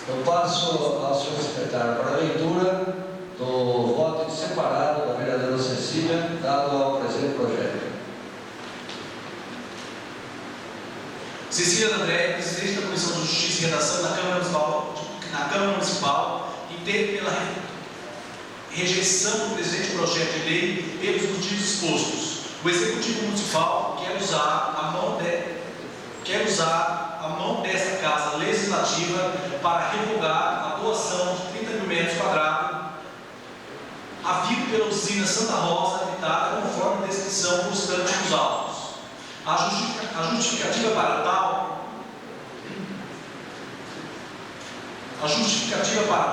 Eu passo ao senhor secretário para a leitura do voto separado da vereadora Cecília, dado ao presente projeto.
Cecília D'André, presidente da Comissão de Justiça e Redação da Câmara Municipal, entende pela rejeição do presente projeto de lei pelos motivos expostos. O Executivo Municipal quer usar a mão desta Casa Legislativa para revogar a doação de 30 mil metros quadrados havido pela usina Santa Rosa, habitada conforme a descrição constante nos autos. A justificativa para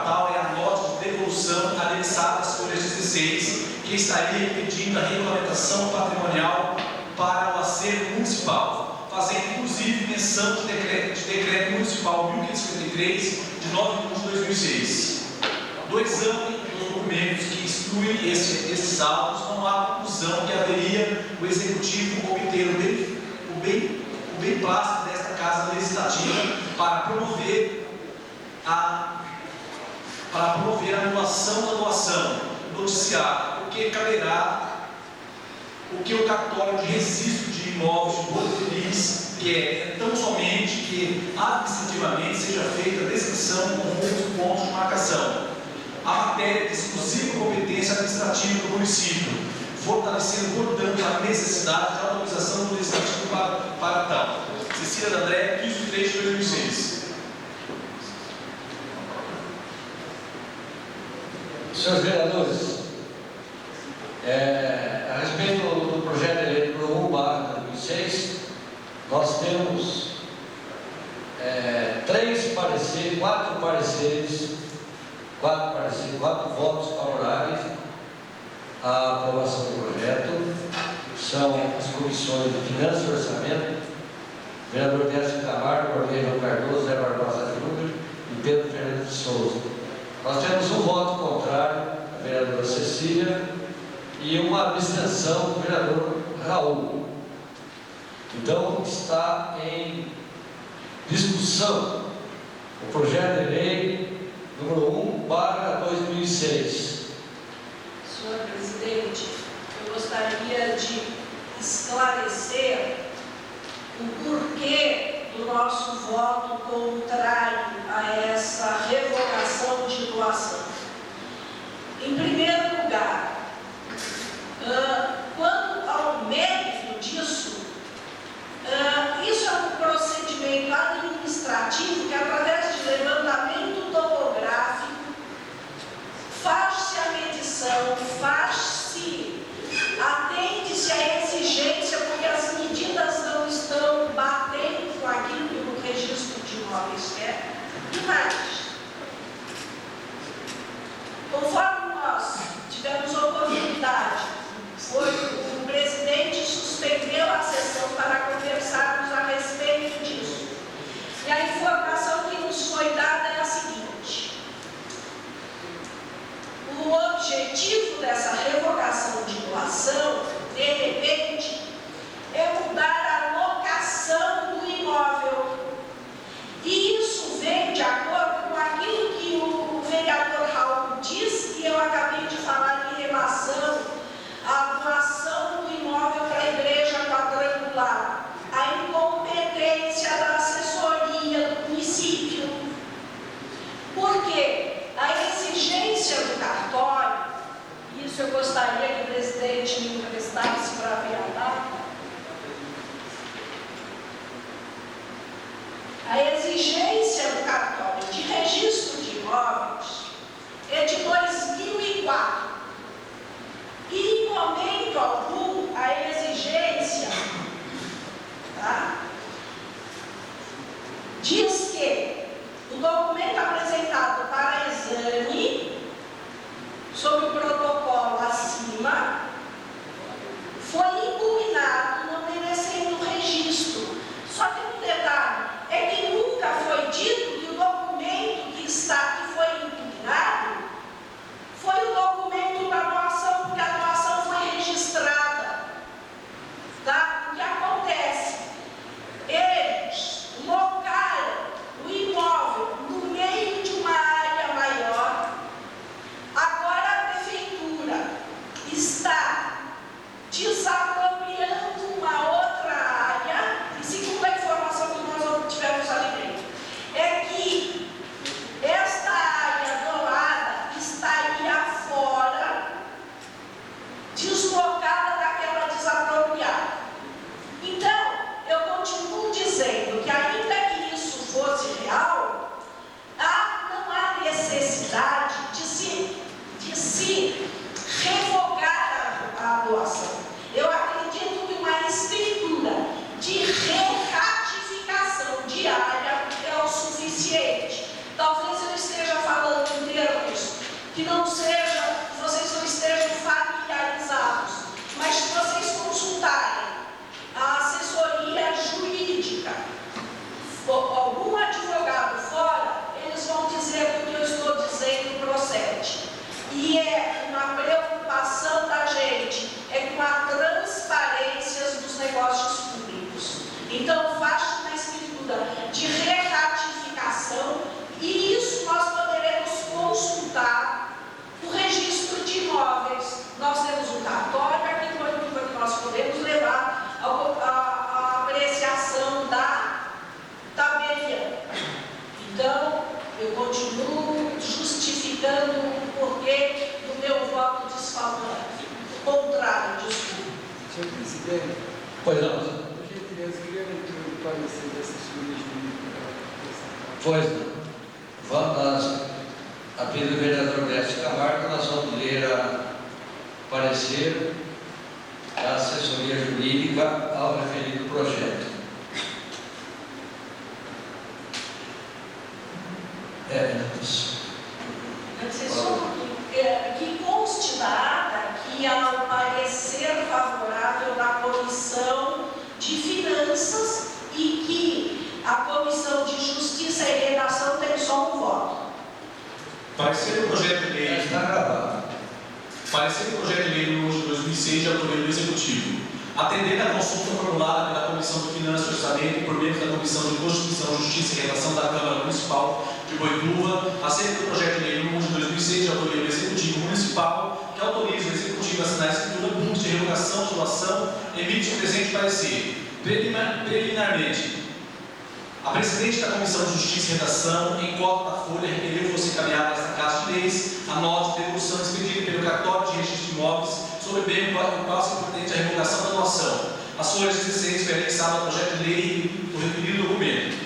tal é a nota de devolução anexada às folhas 16, que estaria pedindo a regulamentação patrimonial para o acervo municipal, fazendo inclusive menção de decreto municipal 1553, de 9 de julho de 2006. Do exame dos documentos que excluem esses autos, não há conclusão que haveria o Executivo obter o beneplácito desta Casa Legislativa para promover a anulação da doação noticiada, o que o cartório de registro de imóveis de Boa Feliz quer tão somente que administrativamente seja feita a descrição com os pontos de marcação. A matéria de exclusiva competência administrativa do município, fortalecendo, portanto, a necessidade de autorização do legislativo para tal. Cecília D'André, 15 de 3 de 2006.
Senhores vereadores, a respeito do projeto de lei número 1/2006, nós temos 4 votos favoráveis à aprovação do projeto. São as comissões de Finanças e Orçamento, vereador Décio Camargo, Cordeiro Cardoso, Zé Barbosa Júnior e Pedro Fernandes de Souza. Nós temos um voto contrário, a vereadora Cecília, e uma abstenção do vereador Raul. Então, está em discussão o projeto de lei número 1/2006.
Senhor presidente, eu gostaria de esclarecer o porquê do nosso voto contrário a essa revogação de doação. Em primeiro lugar, quanto ao mérito disso, isso é um procedimento administrativo que, através de levantamento topográfico, faz-se a medição, atende-se à exigência, porque as medidas não estão batendo com aquilo que o registro de imóveis quer, e mais. Conforme nós tivemos oportunidade, o presidente suspendeu a sessão para conversarmos a respeito disso. E a informação que nos foi dada é a seguinte: o objetivo dessa revogação de doação, de repente, é mudar a locação do imóvel. E isso vem de acordo com aquilo que o vereador Raul disse, e eu acabei de falar em relação à doação do imóvel para a igreja quadrangular, a incompetência da assessoria do município. Porque a exigência do cartório, isso eu gostaria que o presidente me emprestasse para ver a data. A exigência do cartório de registro de imóveis é de 2004. E em momento algum a exigência, diz que o documento apresentado para exame, sob o protocolo acima, foi impugnado eu continuo justificando o porquê do meu voto contrário, desculpa.
Senhor Presidente,
Pois não.
por gentileza, queria a leitura do parecer da assessoria jurídica.
Pois não. Vamos, a pedido do vereador Décio Camargo, nós vamos ler o parecer da assessoria jurídica ao referido projeto.
Que conste da ata que há um parecer favorável da Comissão de Finanças e que a Comissão de Justiça e Redação tem só um voto.
Parecer do projeto de lei.
Está gravado.
Parecer do projeto de lei número de 2006 de autoria do Executivo. Atendendo à consulta formulada pela Comissão de Finanças e Orçamento e por meio da Comissão de Constituição, Justiça e Redação da Câmara Municipal de Boituva, acerca do projeto de lei número de 2006 de autoria do Executivo Municipal, que autoriza o Executivo a assinar a escritura pública de revogação de doação, emite o presente parecer. Preliminarmente, a presidente da Comissão de Justiça e Redação, em cota da Folha, requeriu fosse encaminhada a esta Casa de Leis a nota de devolução expedida pelo cartório de registro de imóveis sobre o bem o qual se pretende a revogação da doação. As folhas 16 foi anexada ao projeto de lei do referido documento.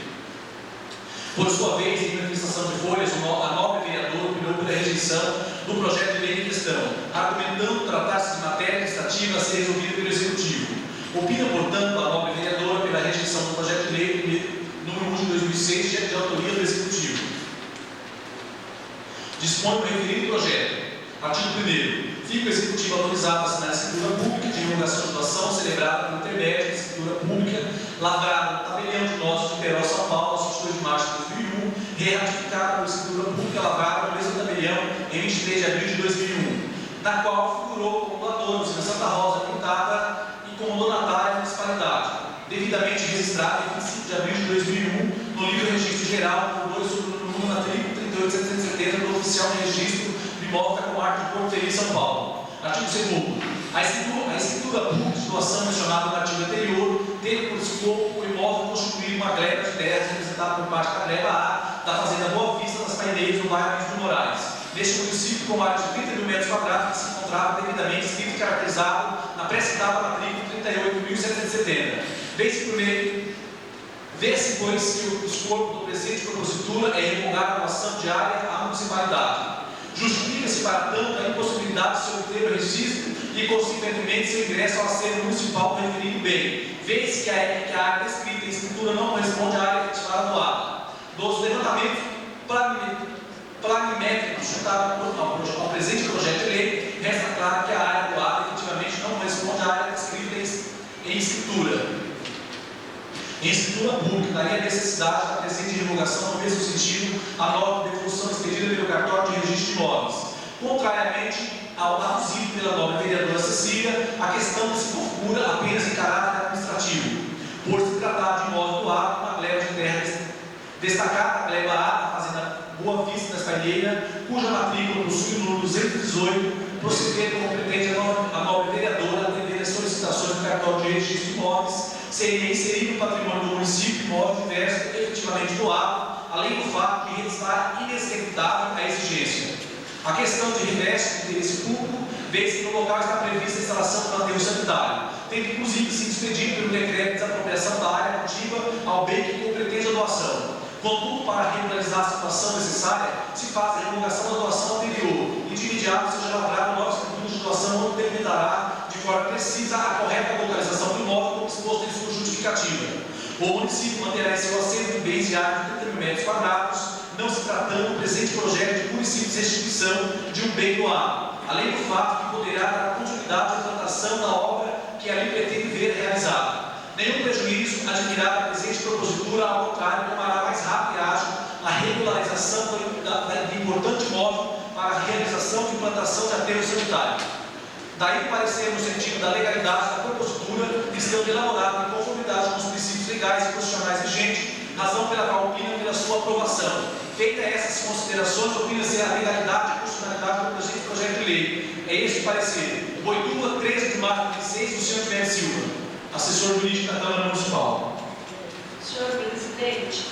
Por sua vez, em manifestação de folhas, a nobre vereadora opiniou pela rejeição do projeto de lei em questão, argumentando tratar-se de matéria administrativa a ser resolvida pelo Executivo. Opina, portanto, a nobre vereadora pela rejeição do projeto de lei número 1 de 2006, de autoria do Executivo. Dispõe o referido projeto. Artigo 1º. Fica o Executivo autorizado a assinar a escritura pública de revogação de doação celebrada por intermédio de escritura pública lavrada no tabelião de notas de Peró, São Paulo, a 22 de março de 2001, reatificada por escritura pública lavrada no mesmo tabelião em 23 de abril de 2001, na qual figurou como doador Lucina Santa Rosa Pintada e como donatária da municipalidade, devidamente registrada em 25 de abril de 2001 no livro Registro Geral, por 2 sobre o número na tribo 38.770 do Oficial de Registro do Imóvel da Comarca de Porto Feliz, São Paulo. Artigo 2º. A escritura pública de doação mencionada no artigo anterior teve por escopo o imóvel constituir uma gleba de terras representada por parte da gleba A da Fazenda Boa Vista das Paineiras, no bairro Luiz de Moraes. Neste município, com área de 30 mil metros quadrados, que se encontrava devidamente escrito e caracterizado na pré-citada matrícula 38.770. Vê-se, pois, que o escopo do presente propositura é revogar a doação diária à municipalidade. Justifica-se, para tanto, a impossibilidade de se obter o registro e, consequentemente, seu ingresso ao acervo municipal do referido bem, vez que a área descrita em escritura não corresponde à área efetivada doada. Dos levantamentos planimétricos juntados ao presente projeto de lei, resta claro que a área doada efetivamente não corresponde à área descrita em escritura. Em escritura pública, daria a necessidade da presente revogação no mesmo sentido a nova devolução expedida pelo cartório de registro de imóveis. Contrariamente ao aduzido pela nobre vereadora Cecília, a questão se configura apenas em caráter administrativo, por se tratar de imóvel doado na gleba de terras destacada, a gleba A, da Fazenda Boa Vista das Paineiras, cuja matrícula possui o número 218, proceder como pretende a nobre vereadora atender as solicitações do cartório de registro de imóveis, seria inserido no patrimônio do município imóvel diverso efetivamente doado, além do fato de estar inexecutável a exigência. A questão de reveste de interesse público, vê-se que no local está prevista a instalação do aterro sanitário, tendo inclusive sido expedido pelo decreto de desapropriação da área nativa ao bem que pretende a doação. Contudo, para regularizar a situação necessária, se faz a revogação da doação anterior e de imediato seja lavrado novas escrituras de doação, onde delimitará de forma precisa a correta localização do imóvel, como exposto em sua justificativa. O município manterá em seu acervo de bens de área de 30 mil metros quadrados, não se tratando do presente projeto de pura e simples restituição de um bem doado, além do fato que poderá dar continuidade à implantação da obra que ali pretende ver realizada. Nenhum prejuízo admirá da presente propositura, ao contrário, tomará mais rápido e ágil a regularização do importante imóvel para a realização de implantação de aterro sanitário. Daí parecer no sentido da legalidade da propositura que estão elaborada em conformidade com os princípios legais e constitucionais vigentes, razão pela qual opina pela sua aprovação. Feita essas considerações, opina-se a legalidade e constitucionalidade do presente projeto de lei. É este o parecer. Boituva, 13 de março de 2006, do senhor Tiver Silva, assessor jurídico da Câmara Municipal.
Senhor presidente,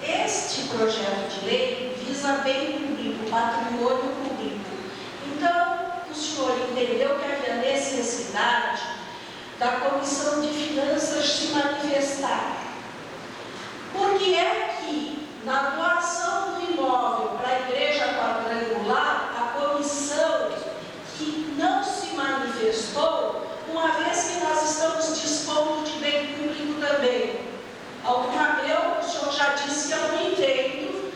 este projeto de lei visa bem público, patrimônio público. Então, o senhor entendeu que havia necessidade da Comissão de Finanças se manifestar. Por que é que, na doação do imóvel para a Igreja Quadrangular, a comissão que não se manifestou, uma vez que nós estamos dispondo de bem público também? O senhor já disse que eu não entendo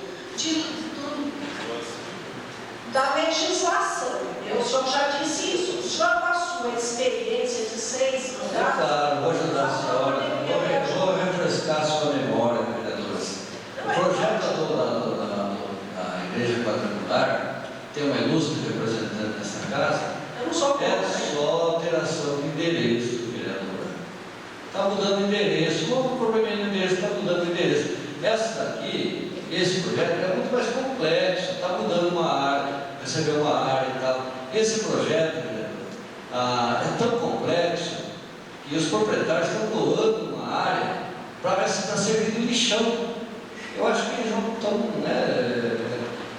da legislação. O senhor já disse isso. O senhor, com a sua experiência de 6 mandatos...
Claro, vou ajudar a senhora. Vou refrescar a sua memória, vereadora. O projeto da Igreja Quadrangular tem uma ilustre representante nessa casa.
Eu não sou
É só alteração de endereço, vereadora. Está mudando o endereço. Qual o problema do endereço? Está mudando o endereço. Essa daqui, esse projeto é muito mais complexo. Está mudando uma área, recebeu uma área e tal. Esse projeto, vereadora, é tão complexo que os proprietários estão doando uma área para servir de lixão. Eu acho que eles não estão,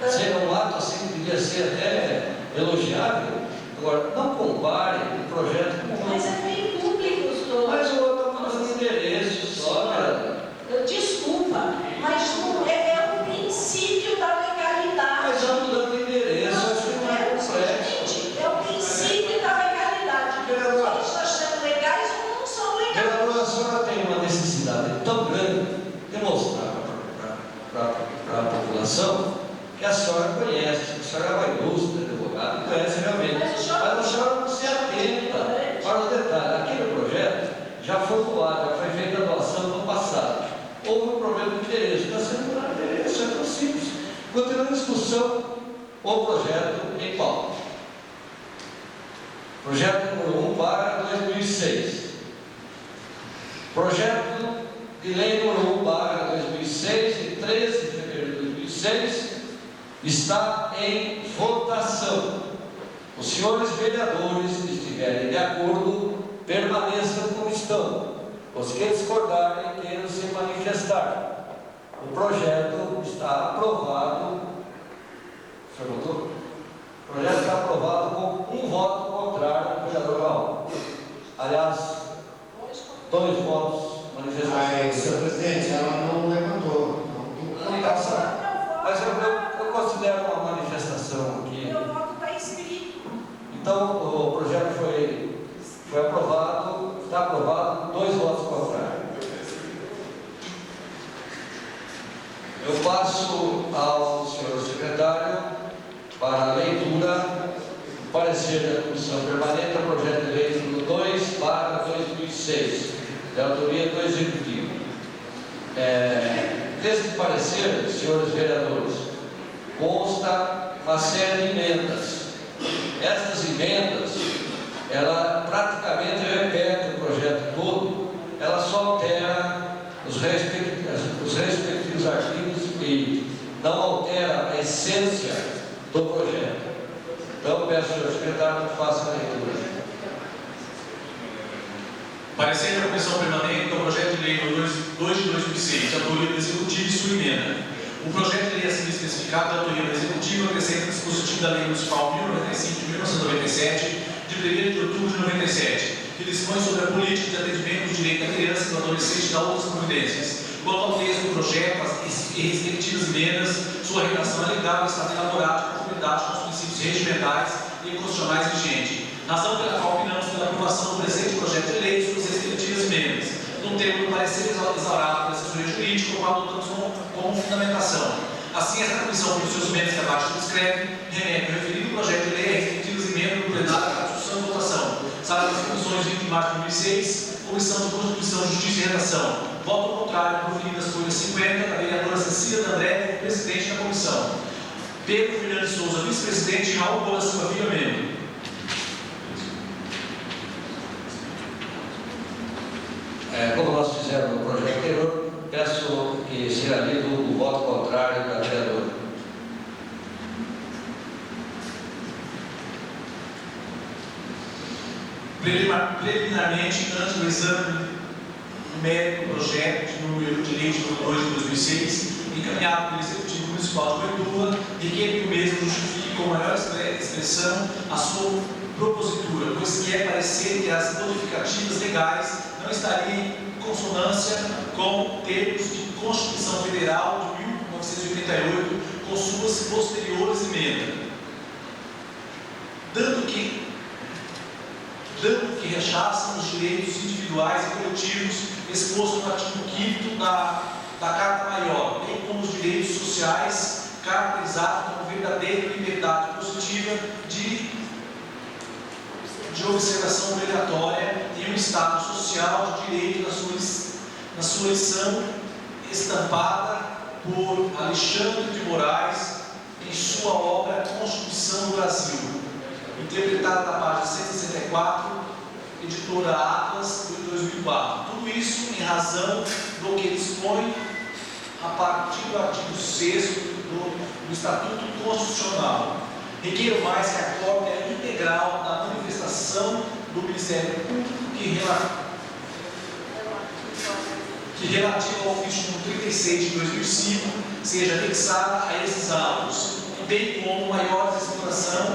sendo um ato assim que devia ser até elogiável. Agora, não compare um projeto com
Mas é bem público os dois.
Mas o outro está mudando o endereço só, vereadora.
Desculpa, mas não é o princípio da legalidade.
Mas já mudando o endereço, acho que não é complexo.
É o princípio da legalidade. Eles estão sendo legais ou não são legais.
Vereadora, a senhora tem uma necessidade tão grande de mostrar para a população que a senhora conhece, a senhora é uma ilustre advogada, conhece realmente. Mas a senhora não se atenta para o detalhe. Aquele projeto já foi doado, já foi feita a doação no passado. Houve um problema de endereço, está sendo mudado de endereço, é tão simples. Continua a discussão, o projeto em pauta. Projeto número 1 para 2006. Projeto de lei número 1 para 2006, de 13 de fevereiro de 2006, está em votação. Os senhores vereadores que estiverem de acordo, permaneçam como estão. Os que discordarem, queiram se manifestar. O projeto está aprovado. O senhor votou? O projeto está aprovado com um voto contrário do vereador Raul. Aliás, 2 votos manifestados.
Mas, senhor presidente, ela não levantou.
Mas eu considero uma manifestação aqui.
Meu voto está escrito.
Então, o projeto foi aprovado, está aprovado, 2 votos contrários. Eu passo ao senhor secretário para a leitura do parecer da Comissão Permanente ao projeto de lei número 2 para 2006, de autoria do Executivo. Deste parecer, senhores vereadores, consta uma série de emendas. Essas emendas, ela praticamente repete o projeto todo, ela só altera os respectivos artigos e não altera a essência do projeto. Então, peço ao senhor secretário que faça a leitura.
Parecer da Comissão Permanente do projeto de lei número 2 de 2006, de autoria do Executivo e sua emenda. O projeto de lei assim especificado da autoria do Executivo acrescenta o dispositivo da Lei Municipal 1095 de 1997, de 1º de outubro de 97, que dispõe sobre a política de atendimento do direito da criança e do adolescente e da outras providências. Quanto ao texto do projeto e respectivas emendas, sua redação é legal e está elaborada de conformidade com os princípios regimentais e constitucionais vigentes. Razão pela qual opinamos pela aprovação do presente projeto de lei e suas respectivas emendas, no termo do parecer exaurado pela assessoria jurídica, o qual adotamos como fundamentação. Assim, esta comissão, por seus membros que abaixo descreve, remete o referido projeto de lei e respectivas emendas do plenário para discussão e votação. Sala das Comissões 20 de março de 2006, Comissão de Constituição, Justiça e Redação. Voto contrário, proferidas folhas 50, da vereadora Cecília D'André, presidente da comissão. Pedro Fernandes Souza, vice-presidente, e Raul Bola Silva Filho, membro.
Como nós fizemos no projeto anterior, peço que seja lido o voto contrário da vereadora.
Preliminarmente, antes do exame do mérito do projeto de lei de número 2 de 2006, em encaminhado pelo Executivo Municipal de Boituva, requer que o mesmo justifique com maior expressão a sua propositura, pois quer parecer que as modificativas legais não estariam em consonância com termos de Constituição Federal de 1988, com suas posteriores emendas, dando que rechaçam os direitos individuais e coletivos expostos no artigo 5º da Carta Maior, bem como os direitos sociais caracterizados como verdadeira liberdade positiva de observação obrigatória em um Estado social de direito na sua lição estampada por Alexandre de Moraes em sua obra Constituição do Brasil, interpretada na página 164, editora Atlas, de 2004. Tudo isso em razão do que dispõe a partir do artigo 6º do Estatuto Constitucional. Requer mais que a cópia integral da manifestação do Ministério Público que relativa ao ofício número 36 de 2005 seja anexada a esses autos, bem como maior explanação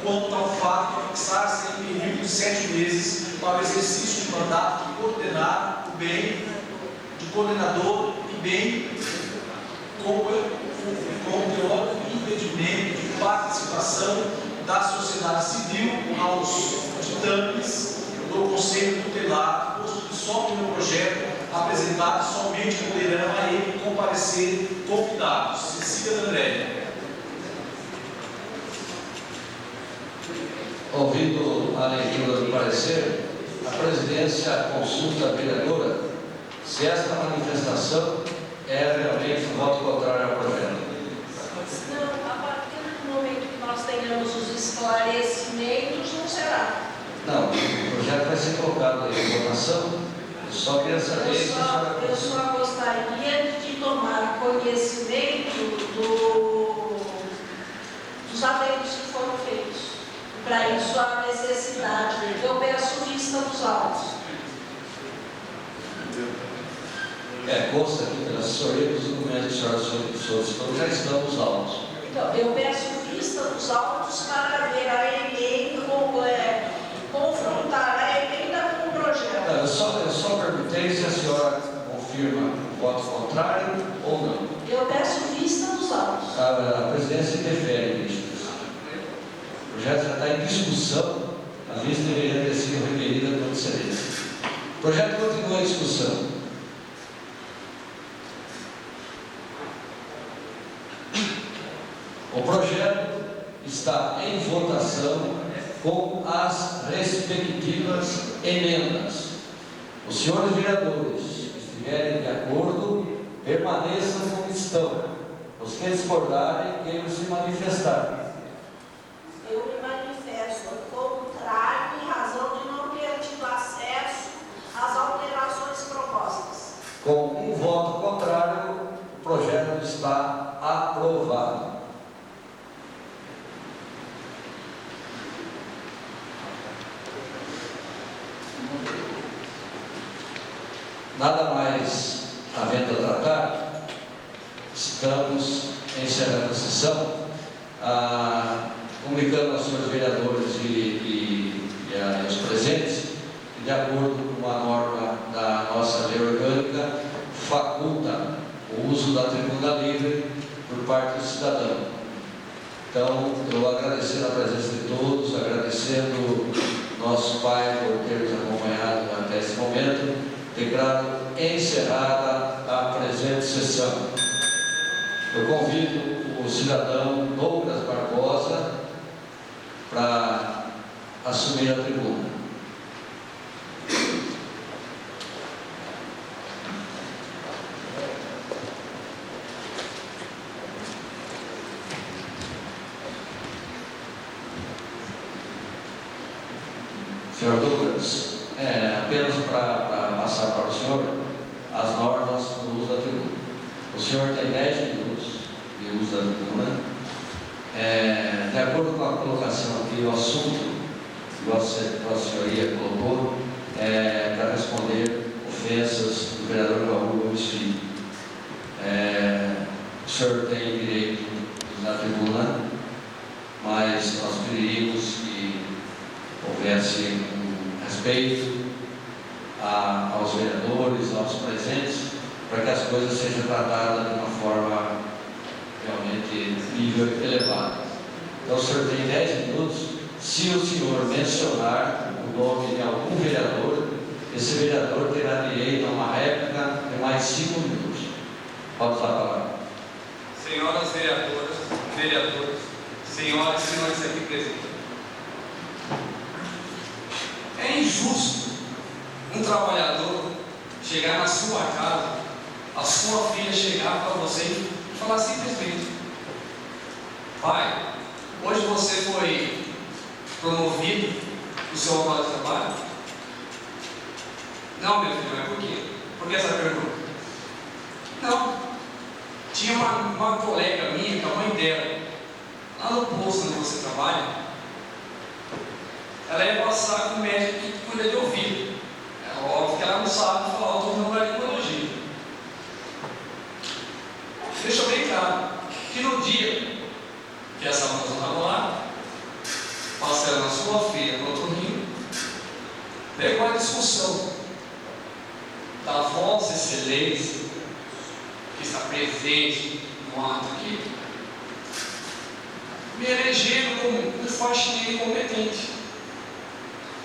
quanto ao fato de fixar-se em período de 7 meses para o exercício de mandato de coordenador e bem como teórico impedimento de participação da sociedade civil aos ditames do Conselho Tutelar, posto que só pelo projeto apresentado somente poderão a ele comparecer convidados. Cecília André.
Ouvido a leitura do parecer, a presidência consulta a vereadora se esta manifestação é realmente um voto contrário ao projeto.
Não, a partir do momento que nós tenhamos os esclarecimentos, não será.
Não, o projeto vai ser colocado em votação. Eu só queria saber se
eu só gostaria de tomar conhecimento dos apelos que foram feitos. Para isso há necessidade. Eu peço vista dos autos.
Consta aqui pela assessoria que os documentos que a senhora solicitou já estão nos autos.
Então, eu peço vista dos autos para ver a emenda, confrontar a emenda com o projeto.
Eu só perguntei se a senhora confirma o voto contrário ou não.
Eu peço vista dos autos.
A presidência interfere nisso. O projeto já está em discussão, a vista deveria ter sido requerida com antecedência. O projeto continua em discussão. O projeto está em votação com as respectivas emendas. Os senhores vereadores que estiverem de acordo, permaneçam como estão. Os que discordarem, queiram se manifestar.
Eu me manifesto contrário em razão de não ter tido acesso às alterações propostas.
Com um voto contrário, o projeto está aprovado. Nada mais havendo a tratar, estamos encerrando a sessão, comunicando aos senhores vereadores e aos presentes que, de acordo com a norma da nossa lei orgânica, faculta o uso da tribuna livre por parte do cidadão. Então, eu agradecendo a presença de todos, agradecendo nosso pai por ter nos acompanhado até esse momento, declaro encerrada a presente sessão. Eu convido o cidadão Douglas Barbosa para assumir a tribuna. Senhor Douglas, apenas para passar para o senhor as normas do uso da tribuna. O senhor tem 10 minutos de uso da tribuna. De acordo com a colocação aqui, o assunto que Vossa Senhoria colocou para responder ofensas do vereador Raul Gomes Filho. senhor tem direito na tribuna, mas nós queríamos que houvesse um respeito aos vereadores, aos presentes, para que as coisas sejam tratadas de uma forma realmente nível elevado. Então o senhor tem 10 minutos. Se o senhor mencionar o nome de algum vereador, esse vereador terá direito a uma réplica de mais 5 minutos. Pode usar a palavra.
Senhoras vereadoras, vereadores, senhoras e senhores aqui presentes. É injusto um trabalhador chegar na sua casa, a sua filha chegar para você e falar simplesmente: pai, hoje você foi promovido no seu local de trabalho? Não, meu filho, mas por quê? Por que essa pergunta? Não. Tinha uma colega minha, com a mãe dela, lá no posto onde você trabalha, ela ia passar com o médico que cuida de ouvido. É óbvio que ela não sabe falar otorrinolaringologia. Deixou bem claro que no dia que essa moça estava lá, passando a sua filha no otorrino, pegou a discussão da Vossa Excelência, que está presente no ato aqui, me elegeram como um faxineiro incompetente,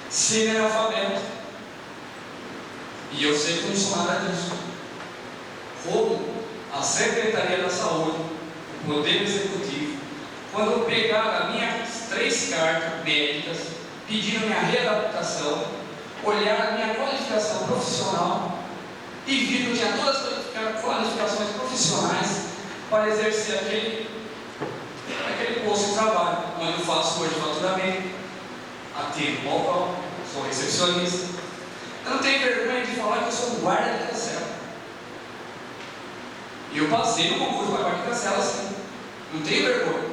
semi-analfabeto. E eu sei que não sou nada disso. Como a Secretaria da Saúde, o Poder Executivo, quando pegaram as minhas 3 cartas médicas, pediram minha readaptação, olharam minha qualificação profissional e viram que tinha todas as qualificações profissionais para exercer aquele posto de trabalho, onde eu faço hoje faturamento, atendo local, sou recepcionista. Eu não tenho vergonha de falar que eu sou um guarda de cancela. E eu passei no concurso para guarda de cancela, sim. Não tenho vergonha.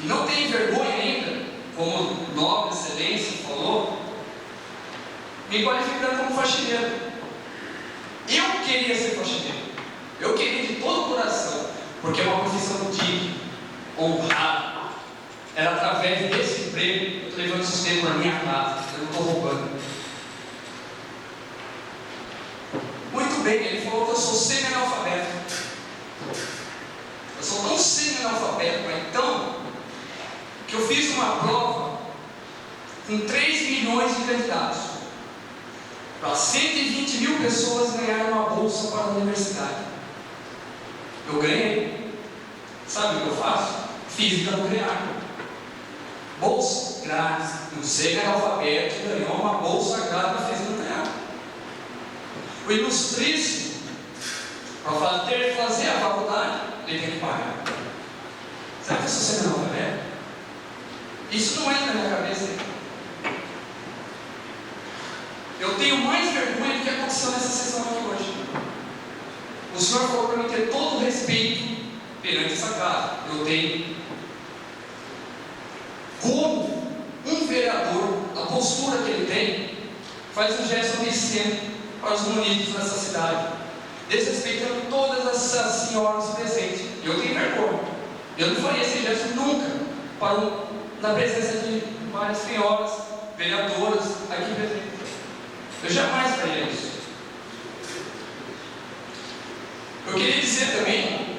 E não tenho vergonha ainda, como Nobre Excelência falou, me qualificando como faxineiro. Eu queria ser faxineiro. Eu queria de todo o coração, porque é uma profissão digna, honrada. Era através desse emprego que eu estou levando sustento para a minha casa. Eu não estou roubando. Muito bem, ele falou que eu sou semi-analfabeto. Eu sou tão semi-analfabeto, então, que eu fiz uma prova com 3 milhões de candidatos. Para 120 mil pessoas ganharam uma bolsa para a universidade. Eu ganhei. Sabe o que eu faço? Física nuclear. Bolsa grátis. Um semi-analfabeto ganhou uma bolsa grátis para física nuclear. O ilustríssimo, para ter que fazer a faculdade, ele tem que pagar. Será que eu sou semi-analfabeto? Isso não entra na minha cabeça. Eu tenho mais vergonha do que aconteceu nessa sessão aqui hoje. O senhor falou para mim ter todo o respeito perante essa casa. Eu tenho. Como um vereador, a postura que ele tem, faz um gesto obsceno para os munícipes dessa cidade, desrespeitando todas essas senhoras presentes. Eu tenho vergonha. Eu não faria esse gesto nunca na presença de várias senhoras vereadoras aqui presentes. Eu jamais faria isso. Eu queria dizer também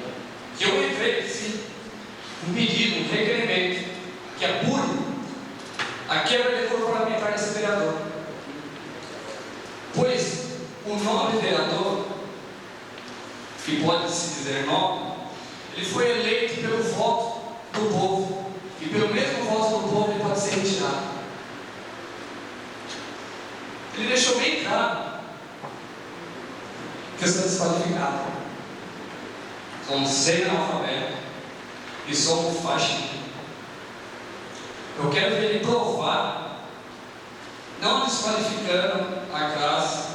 que eu entrei um pedido, um requerimento que apure a quebra de decoro parlamentar desse vereador. Pois o nobre vereador, que pode se dizer nobre, ele foi eleito pelo voto do povo. E pelo mesmo voto do povo ele pode ser retirado. Ele deixou bem claro que eu sou desqualificado. Somos semi-analfabeto e somos faxineiro. Eu quero ver ele provar, não desqualificando a classe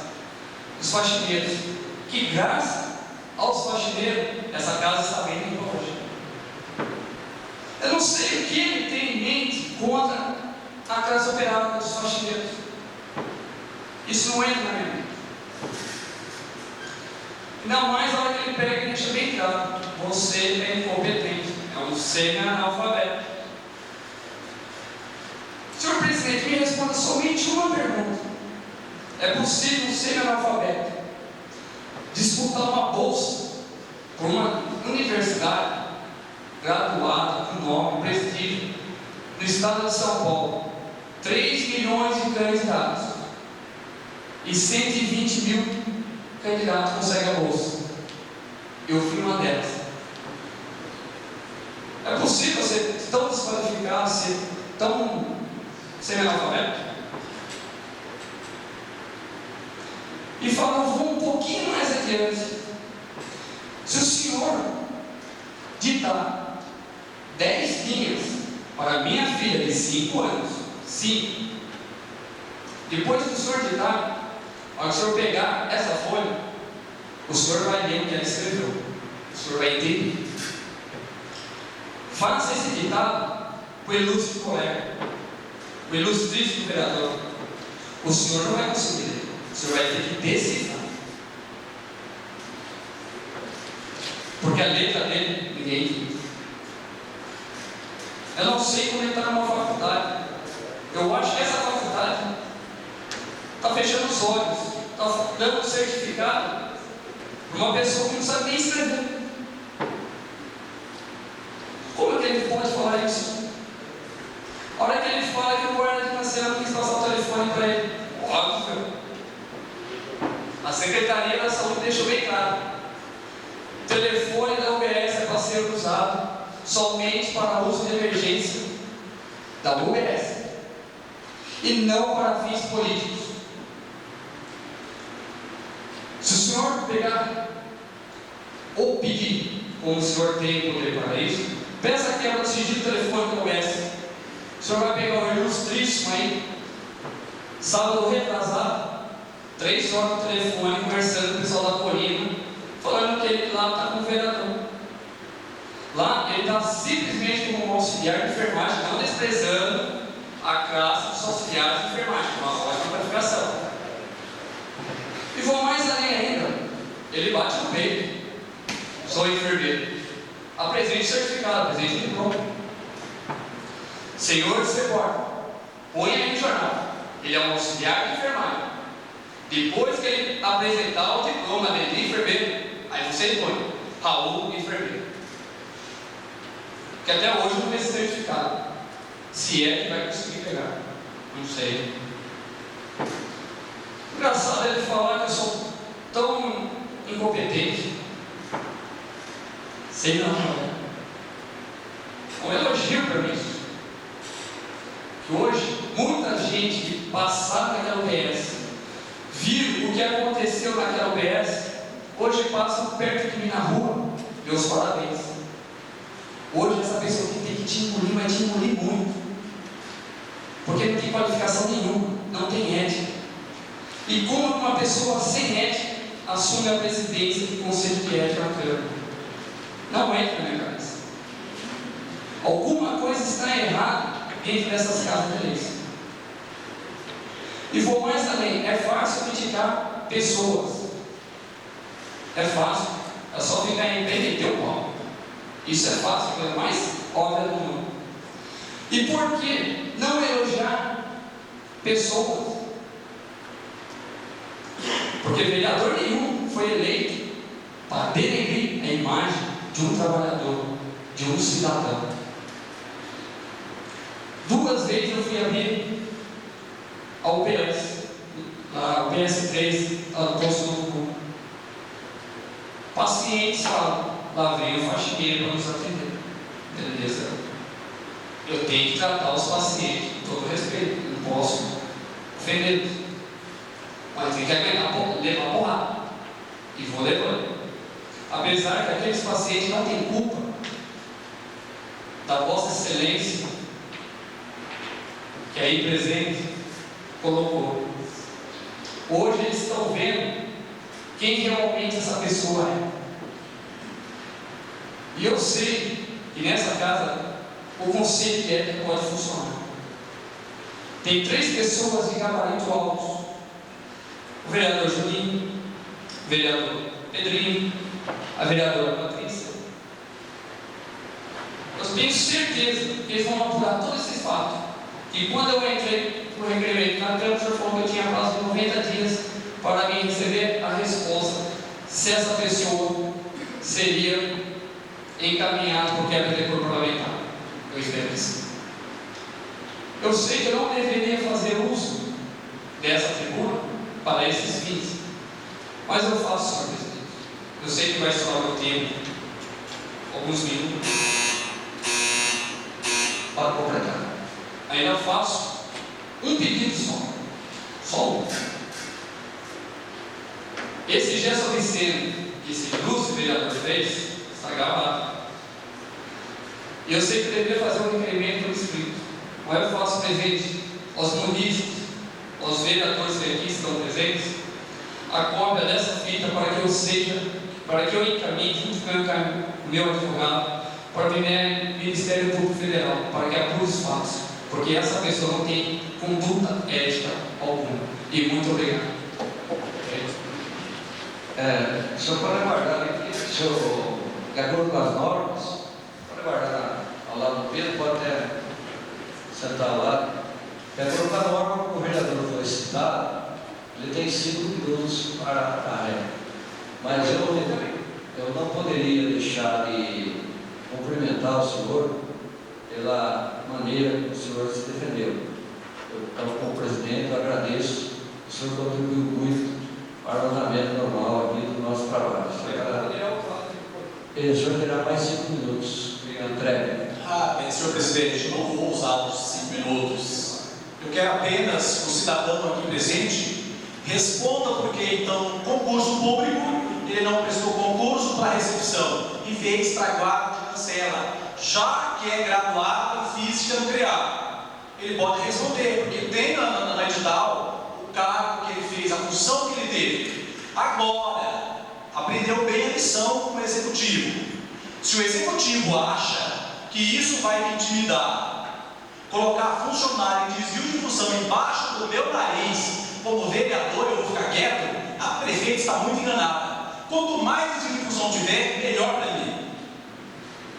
dos faxineiros, que graças aos faxineiros essa casa está bem limpa hoje. Eu não sei o que ele tem em mente contra a classe operária dos faxineiros. Isso não entra na minha mente. Ainda mais a hora que ele pega e deixa bem claro: você é incompetente, é um semi-analfabeto. Senhor presidente, me responda somente uma pergunta: é possível um semi-analfabeto disputar uma bolsa por uma universidade graduada, com nome, prestígio, no estado de São Paulo, 3 milhões de candidatos, e 120 mil candidatos conseguem a bolsa? Eu fui uma delas. É possível ser tão desqualificado, ser tão semi-analfabeto? E falando, vou um pouquinho mais adiante. Se o senhor ditar 10 linhas para minha filha de 5 anos, 5, depois que o senhor ditar, ao que o senhor pegar essa folha, o senhor vai ler o que ela escreveu, o senhor vai entender. Faça esse ditado para o ilustre colega, o ilustríssimo vereador. O senhor não vai conseguir ler, o senhor vai ter que decifrar, porque a letra dele ninguém entende. Eu não sei como ele está numa faculdade. Eu acho que essa faculdade está fechando os olhos, está dando um certificado para uma pessoa que não sabe nem escrever. Como é que ele pode falar isso? A hora que ele fala que o guarda de Marcelo quis passar o telefone para ele, óbvio, a Secretaria da Saúde deixou bem claro: o telefone da UBS é para ser usado somente para uso de emergência da UBS e não para fins políticos. Se o senhor pegar ou pedir, como o senhor tem poder para isso, peça a quebra do sigilo do telefone da UBS. O senhor vai pegar o ilustríssimo aí, sábado retrasado, 3 horas no telefone, conversando com o pessoal da Colina, falando que ele lá está com o vereador. Lá ele está simplesmente como um auxiliar de enfermagem, não desprezando a classe dos auxiliares de enfermagem, uma ótima qualificação. E vou mais além ainda, ele bate no peito: sou enfermeiro, apresente certificado, apresente diploma. Senhor Seborn, põe aí no jornal, ele é um auxiliar de enfermagem. Depois que ele apresentar o diploma dele de enfermeiro, aí você põe Raul enfermeiro. Que até hoje não tem esse certificado. Se é que vai conseguir pegar, não sei. Engraçado ele falar que eu sou tão incompetente. Sei não, é um elogio para mim isso. Que hoje muita gente que passava naquela UBS, viu o que aconteceu naquela UBS, hoje passam perto de mim na rua, meus parabéns. Hoje essa pessoa que tem que te engolir, vai te engolir muito, porque não tem qualificação nenhuma, não tem ética. E como uma pessoa sem ética assume a presidência do Conselho de Ética na Câmara? Não entra na minha cabeça. Alguma coisa está errada dentro dessas casas de eleição. E vou mais além: é fácil criticar pessoas, é fácil, é só ficar em pé e meter o pau. Isso é fácil, a coisa mais óbvia do mundo. E por que não elogiar pessoas? Porque vereador nenhum foi eleito para denegrir a imagem de um trabalhador, de um cidadão. 2 vezes eu fui abrir a UBS, a UBS 3, lá do Posto Novo Mundo. Pacientes falam: lá vem o faxineiro para nos atender. Beleza? Eu tenho que tratar os pacientes com todo respeito, não posso ofendê-los, mas tem que aguentar, levar porrada, e vou levando. Apesar que aqueles pacientes não têm culpa da Vossa Excelência, que aí presente colocou. Hoje eles estão vendo quem realmente essa pessoa é. E eu sei que nessa casa o conceito de ética pode funcionar. Tem 3 pessoas de gabarito altos: o vereador Juninho, o vereador Pedrinho, a vereadora Patrícia. Eu tenho certeza que eles vão apurar todos esses fatos. E quando eu entrei no requerimento na Câmara, o senhor falou que eu tinha prazo de 90 dias para mim receber a resposta se essa pessoa seria encaminhada por quebra de decoro parlamentar. Eu espero que sim. Eu sei que eu não deveria fazer uso dessa tribuna para esses fins, mas eu faço, senhor presidente. Eu sei que vai estourar meu tempo, alguns minutos, para completar. Ainda faço um pedido só um. Esse gesto obsceno que esse ilustre vereador fez está gravado. E eu sei que eu deveria fazer um requerimento escrito, mas eu faço presente aos munícipes, aos vereadores que aqui estão presentes, a cópia dessa fita para que eu encaminhe junto com o meu advogado para o Ministério Público Federal, para que apure os fatos, porque essa pessoa não tem conduta ética alguma. E muito obrigado.
O senhor pode guardar aqui, de acordo com as normas, pode guardar ao lado do Pedro, pode até sentar ao lado. De acordo com a norma, como o vereador foi citado, ele tem 5 minutos para a réplica. Mas eu não poderia deixar de cumprimentar o senhor pela maneira que o senhor se defendeu. Eu, como presidente, agradeço. O senhor contribuiu muito para o andamento normal aqui do nosso trabalho. O senhor terá mais 5 minutos. Entregue.
Bem, senhor presidente, eu não vou usar os 5 minutos. Eu quero apenas que o cidadão aqui presente responda porque, então, concurso público, ele não prestou concurso para recepção e fez traguardo de cancela, já que é graduado em física nuclear. Ele pode responder, porque tem na edital o cargo que ele fez, a função que ele teve. Agora, aprendeu bem a lição como executivo. Se o executivo acha que isso vai me intimidar, colocar funcionário em desvio de função embaixo do meu nariz, como vereador, eu vou ficar quieto, a prefeita está muito enganada. Quanto mais desvio de função tiver, melhor para mim.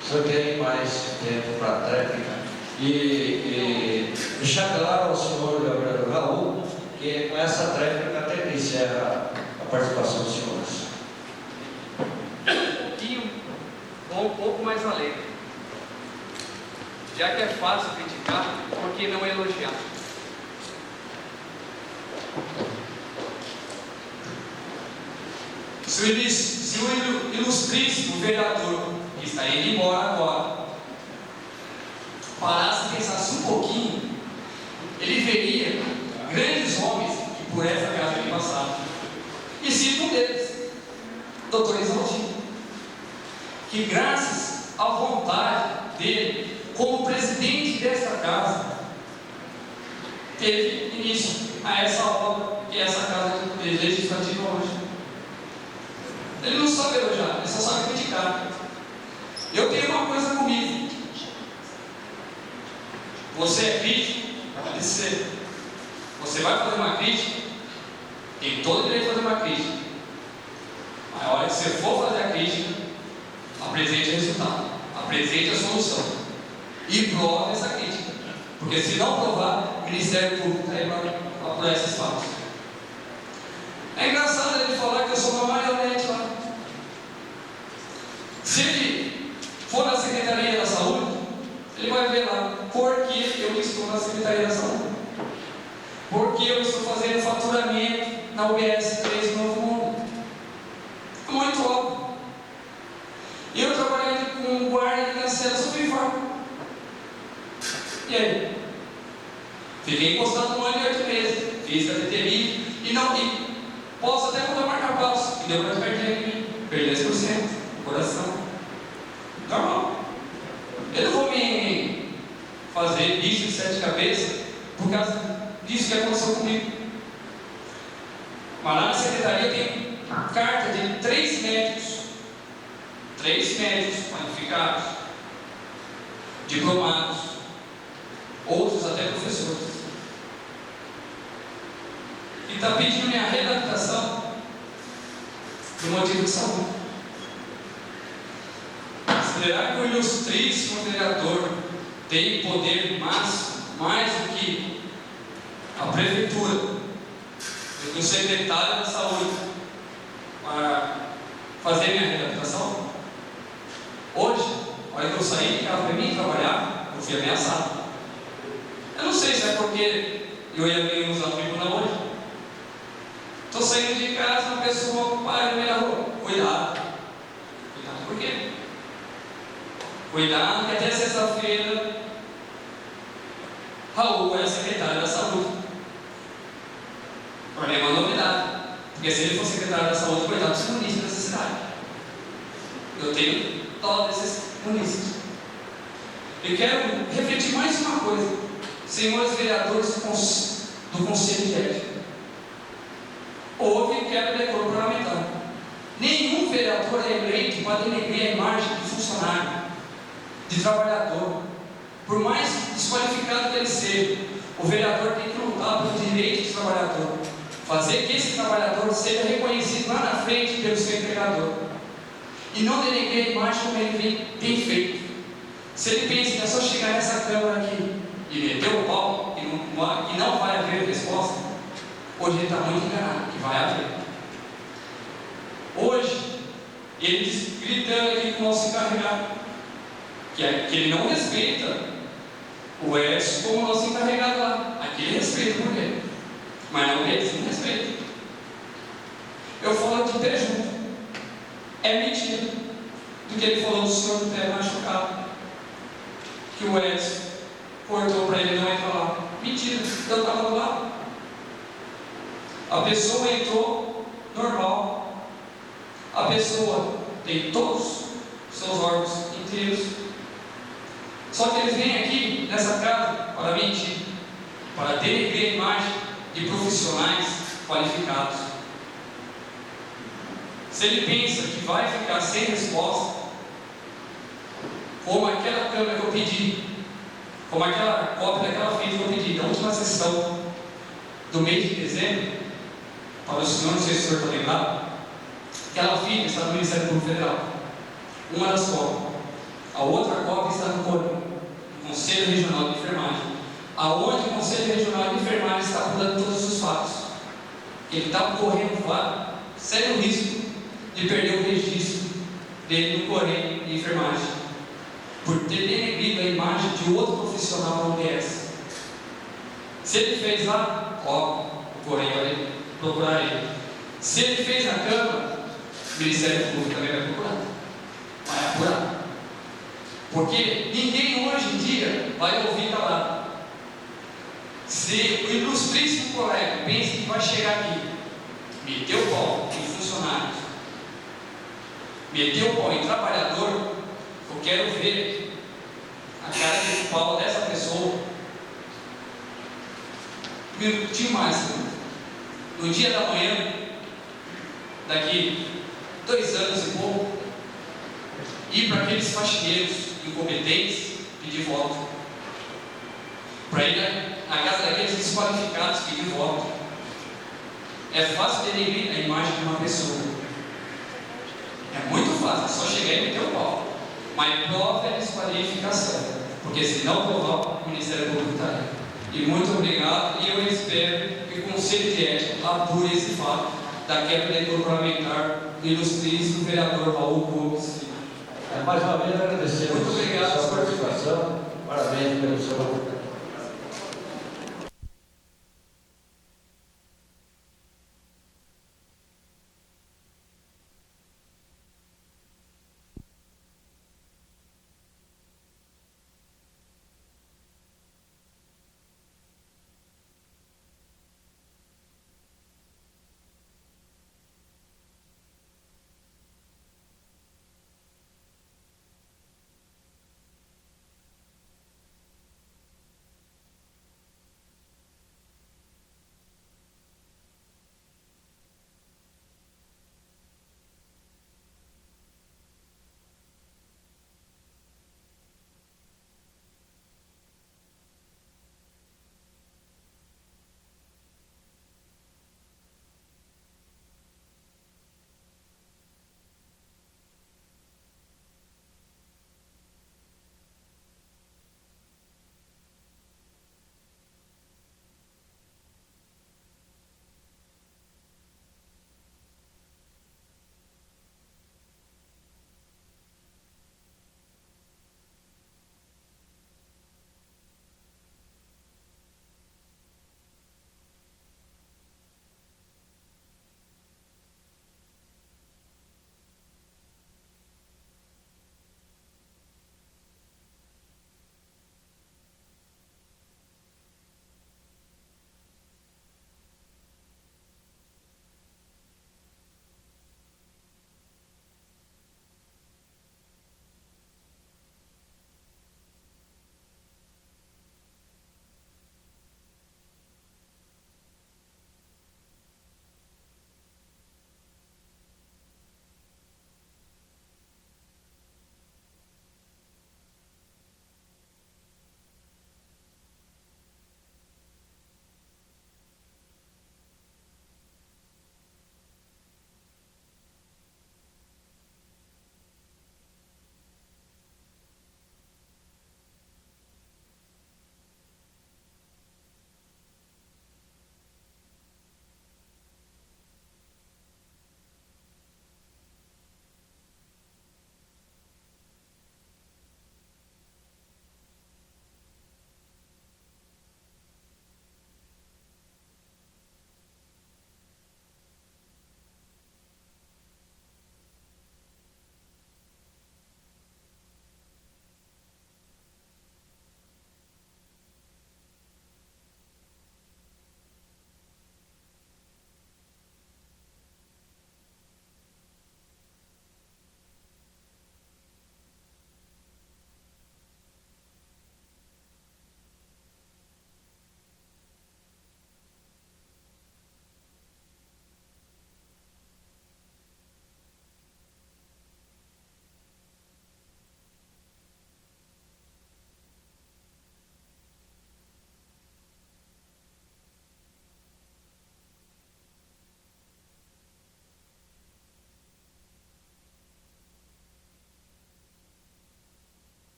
O senhor tem mais tempo para a réplica. E deixar claro ao senhor Gabriel Raul que com essa réplica até que encerra a participação dos senhores.
Um pouco mais além. Já que é fácil criticar, por que não elogiar? Se o ilustríssimo vereador, que está indo embora agora, parasse e pensasse um pouquinho, ele veria grandes homens que por essa casa aqui passaram. E cito um deles, Dr. Isaltino, que graças à vontade dele, como presidente desta casa, teve início a essa obra que é essa casa legislativa hoje. Ele não sabe elogiar, ele só sabe criticar. Eu tenho uma coisa comigo. Você é crítico? Pode ser. Você vai fazer uma crítica? Tem todo o direito de fazer uma crítica. Mas a hora que você for fazer a crítica, apresente o resultado, apresente a solução e prove essa crítica. Porque se não provar, o Ministério Público está aí para apurar esses fatos. É engraçado ele falar que eu sou uma marionete lá. Se ele for na Secretaria da Saúde, ele vai ver lá por que eu estou na Secretaria da Saúde. Porque eu estou fazendo faturamento na UBS 3 Novo Mundo. É muito óbvio. Eu trabalhando com guarda de cancela, sofri infarto. E aí? Fiquei encostado no ano de 8 meses. Fiz cateterismo e posso até mudar marca-passo. E deu para perder em mim. Perdi 10% do coração. Normal. Eu não vou me fazer bicho de 7 cabeças por causa disso que aconteceu comigo. Mas lá na secretaria tem carta de 3 médicos qualificados, diplomados, outros até professores, e está pedindo minha readaptação por motivo de saúde. Será que o ilustríssimo vereador tem poder máximo, mais do que a prefeitura, do que o secretário da saúde, para fazer minha reabilitação? Hoje, a hora que eu saí de casa para mim trabalhar, eu fui ameaçado. Eu não sei se é porque eu ia ver usar tribuna hoje. Estou saindo de casa, uma pessoa para no meio da rua. Cuidado. Cuidado por quê? Cuidado que até sexta-feira Raul é secretário da saúde. Para mim é uma novidade. Porque se ele for secretário da saúde, cuidado dos munícipes dessa cidade. Eu tenho dó desses munícipes. E quero refletir mais uma coisa. Senhores vereadores do Conselho de Ética. Houve quebra de decoro parlamentar. Nenhum vereador é eleito para denegrir a imagem de funcionário, de trabalhador. Por mais desqualificado que ele seja, o vereador tem que lutar pelo direito do trabalhador. Fazer que esse trabalhador seja reconhecido lá na frente pelo seu empregador. E não denegrir a imagem como ele tem feito. Se ele pensa que é só chegar nessa Câmara aqui e meter o pau e não vai haver resposta, hoje ele está muito enganado, que vai haver. Hoje, ele gritando aqui com o nosso encarregado, que ele não respeita o Edson como nosso encarregado lá. Aqui ele respeita por quê? Mas não eles não respeitam. Eu falo de pé junto. É mentira do que ele falou do senhor do pé machucado, que o Edson cortou para ele não entrar lá. Mentira, eu estava do lado. A pessoa entrou normal. A pessoa tem todos os seus órgãos inteiros. Só que eles vêm aqui nessa casa para mentir, para denegrir a imagem de profissionais qualificados. Se ele pensa que vai ficar sem resposta, como aquela câmera que eu pedi, como aquela cópia daquela fita que eu pedi na última sessão do mês de dezembro, para o senhor, não sei se o senhor está lembrado, aquela fita está no Ministério Público Federal, uma das cópias. A outra cópia está no Conselho Regional de Enfermagem, aonde o Conselho Regional de Enfermagem está apurando todos os fatos. Ele está correndo sério risco de perder o registro dele no Corém de Enfermagem, por ter denegrido a imagem de outro profissional da UBS. Se ele fez lá, o Corém vai procurar ele. Se ele fez na Câmara, o Ministério Público também vai procurar. Vai apurar. Porque ninguém hoje em dia vai ouvir calado. Se o ilustríssimo colega pensa que vai chegar aqui, meter o pau em funcionários, meter o pau em trabalhador, eu quero ver a cara de pau dessa pessoa. Um minutinho mais, no dia da manhã, daqui 2 anos e pouco, ir para aqueles faxineiros incompetentes pedir voto, para ir na casa daqueles desqualificados pedir voto. É fácil denegrir a imagem de uma pessoa, é muito fácil, é só chegar e meter o pau, mas prova é desqualificação, porque se não provar, o Ministério Público está aí. E muito obrigado, e eu espero que o Conselho de Ética apure esse fato da quebra de decoro parlamentar do ilustríssimo vereador Raul Gomes.
Mais uma vez agradecer
Muito obrigado
a sua participação, parabéns pelo seu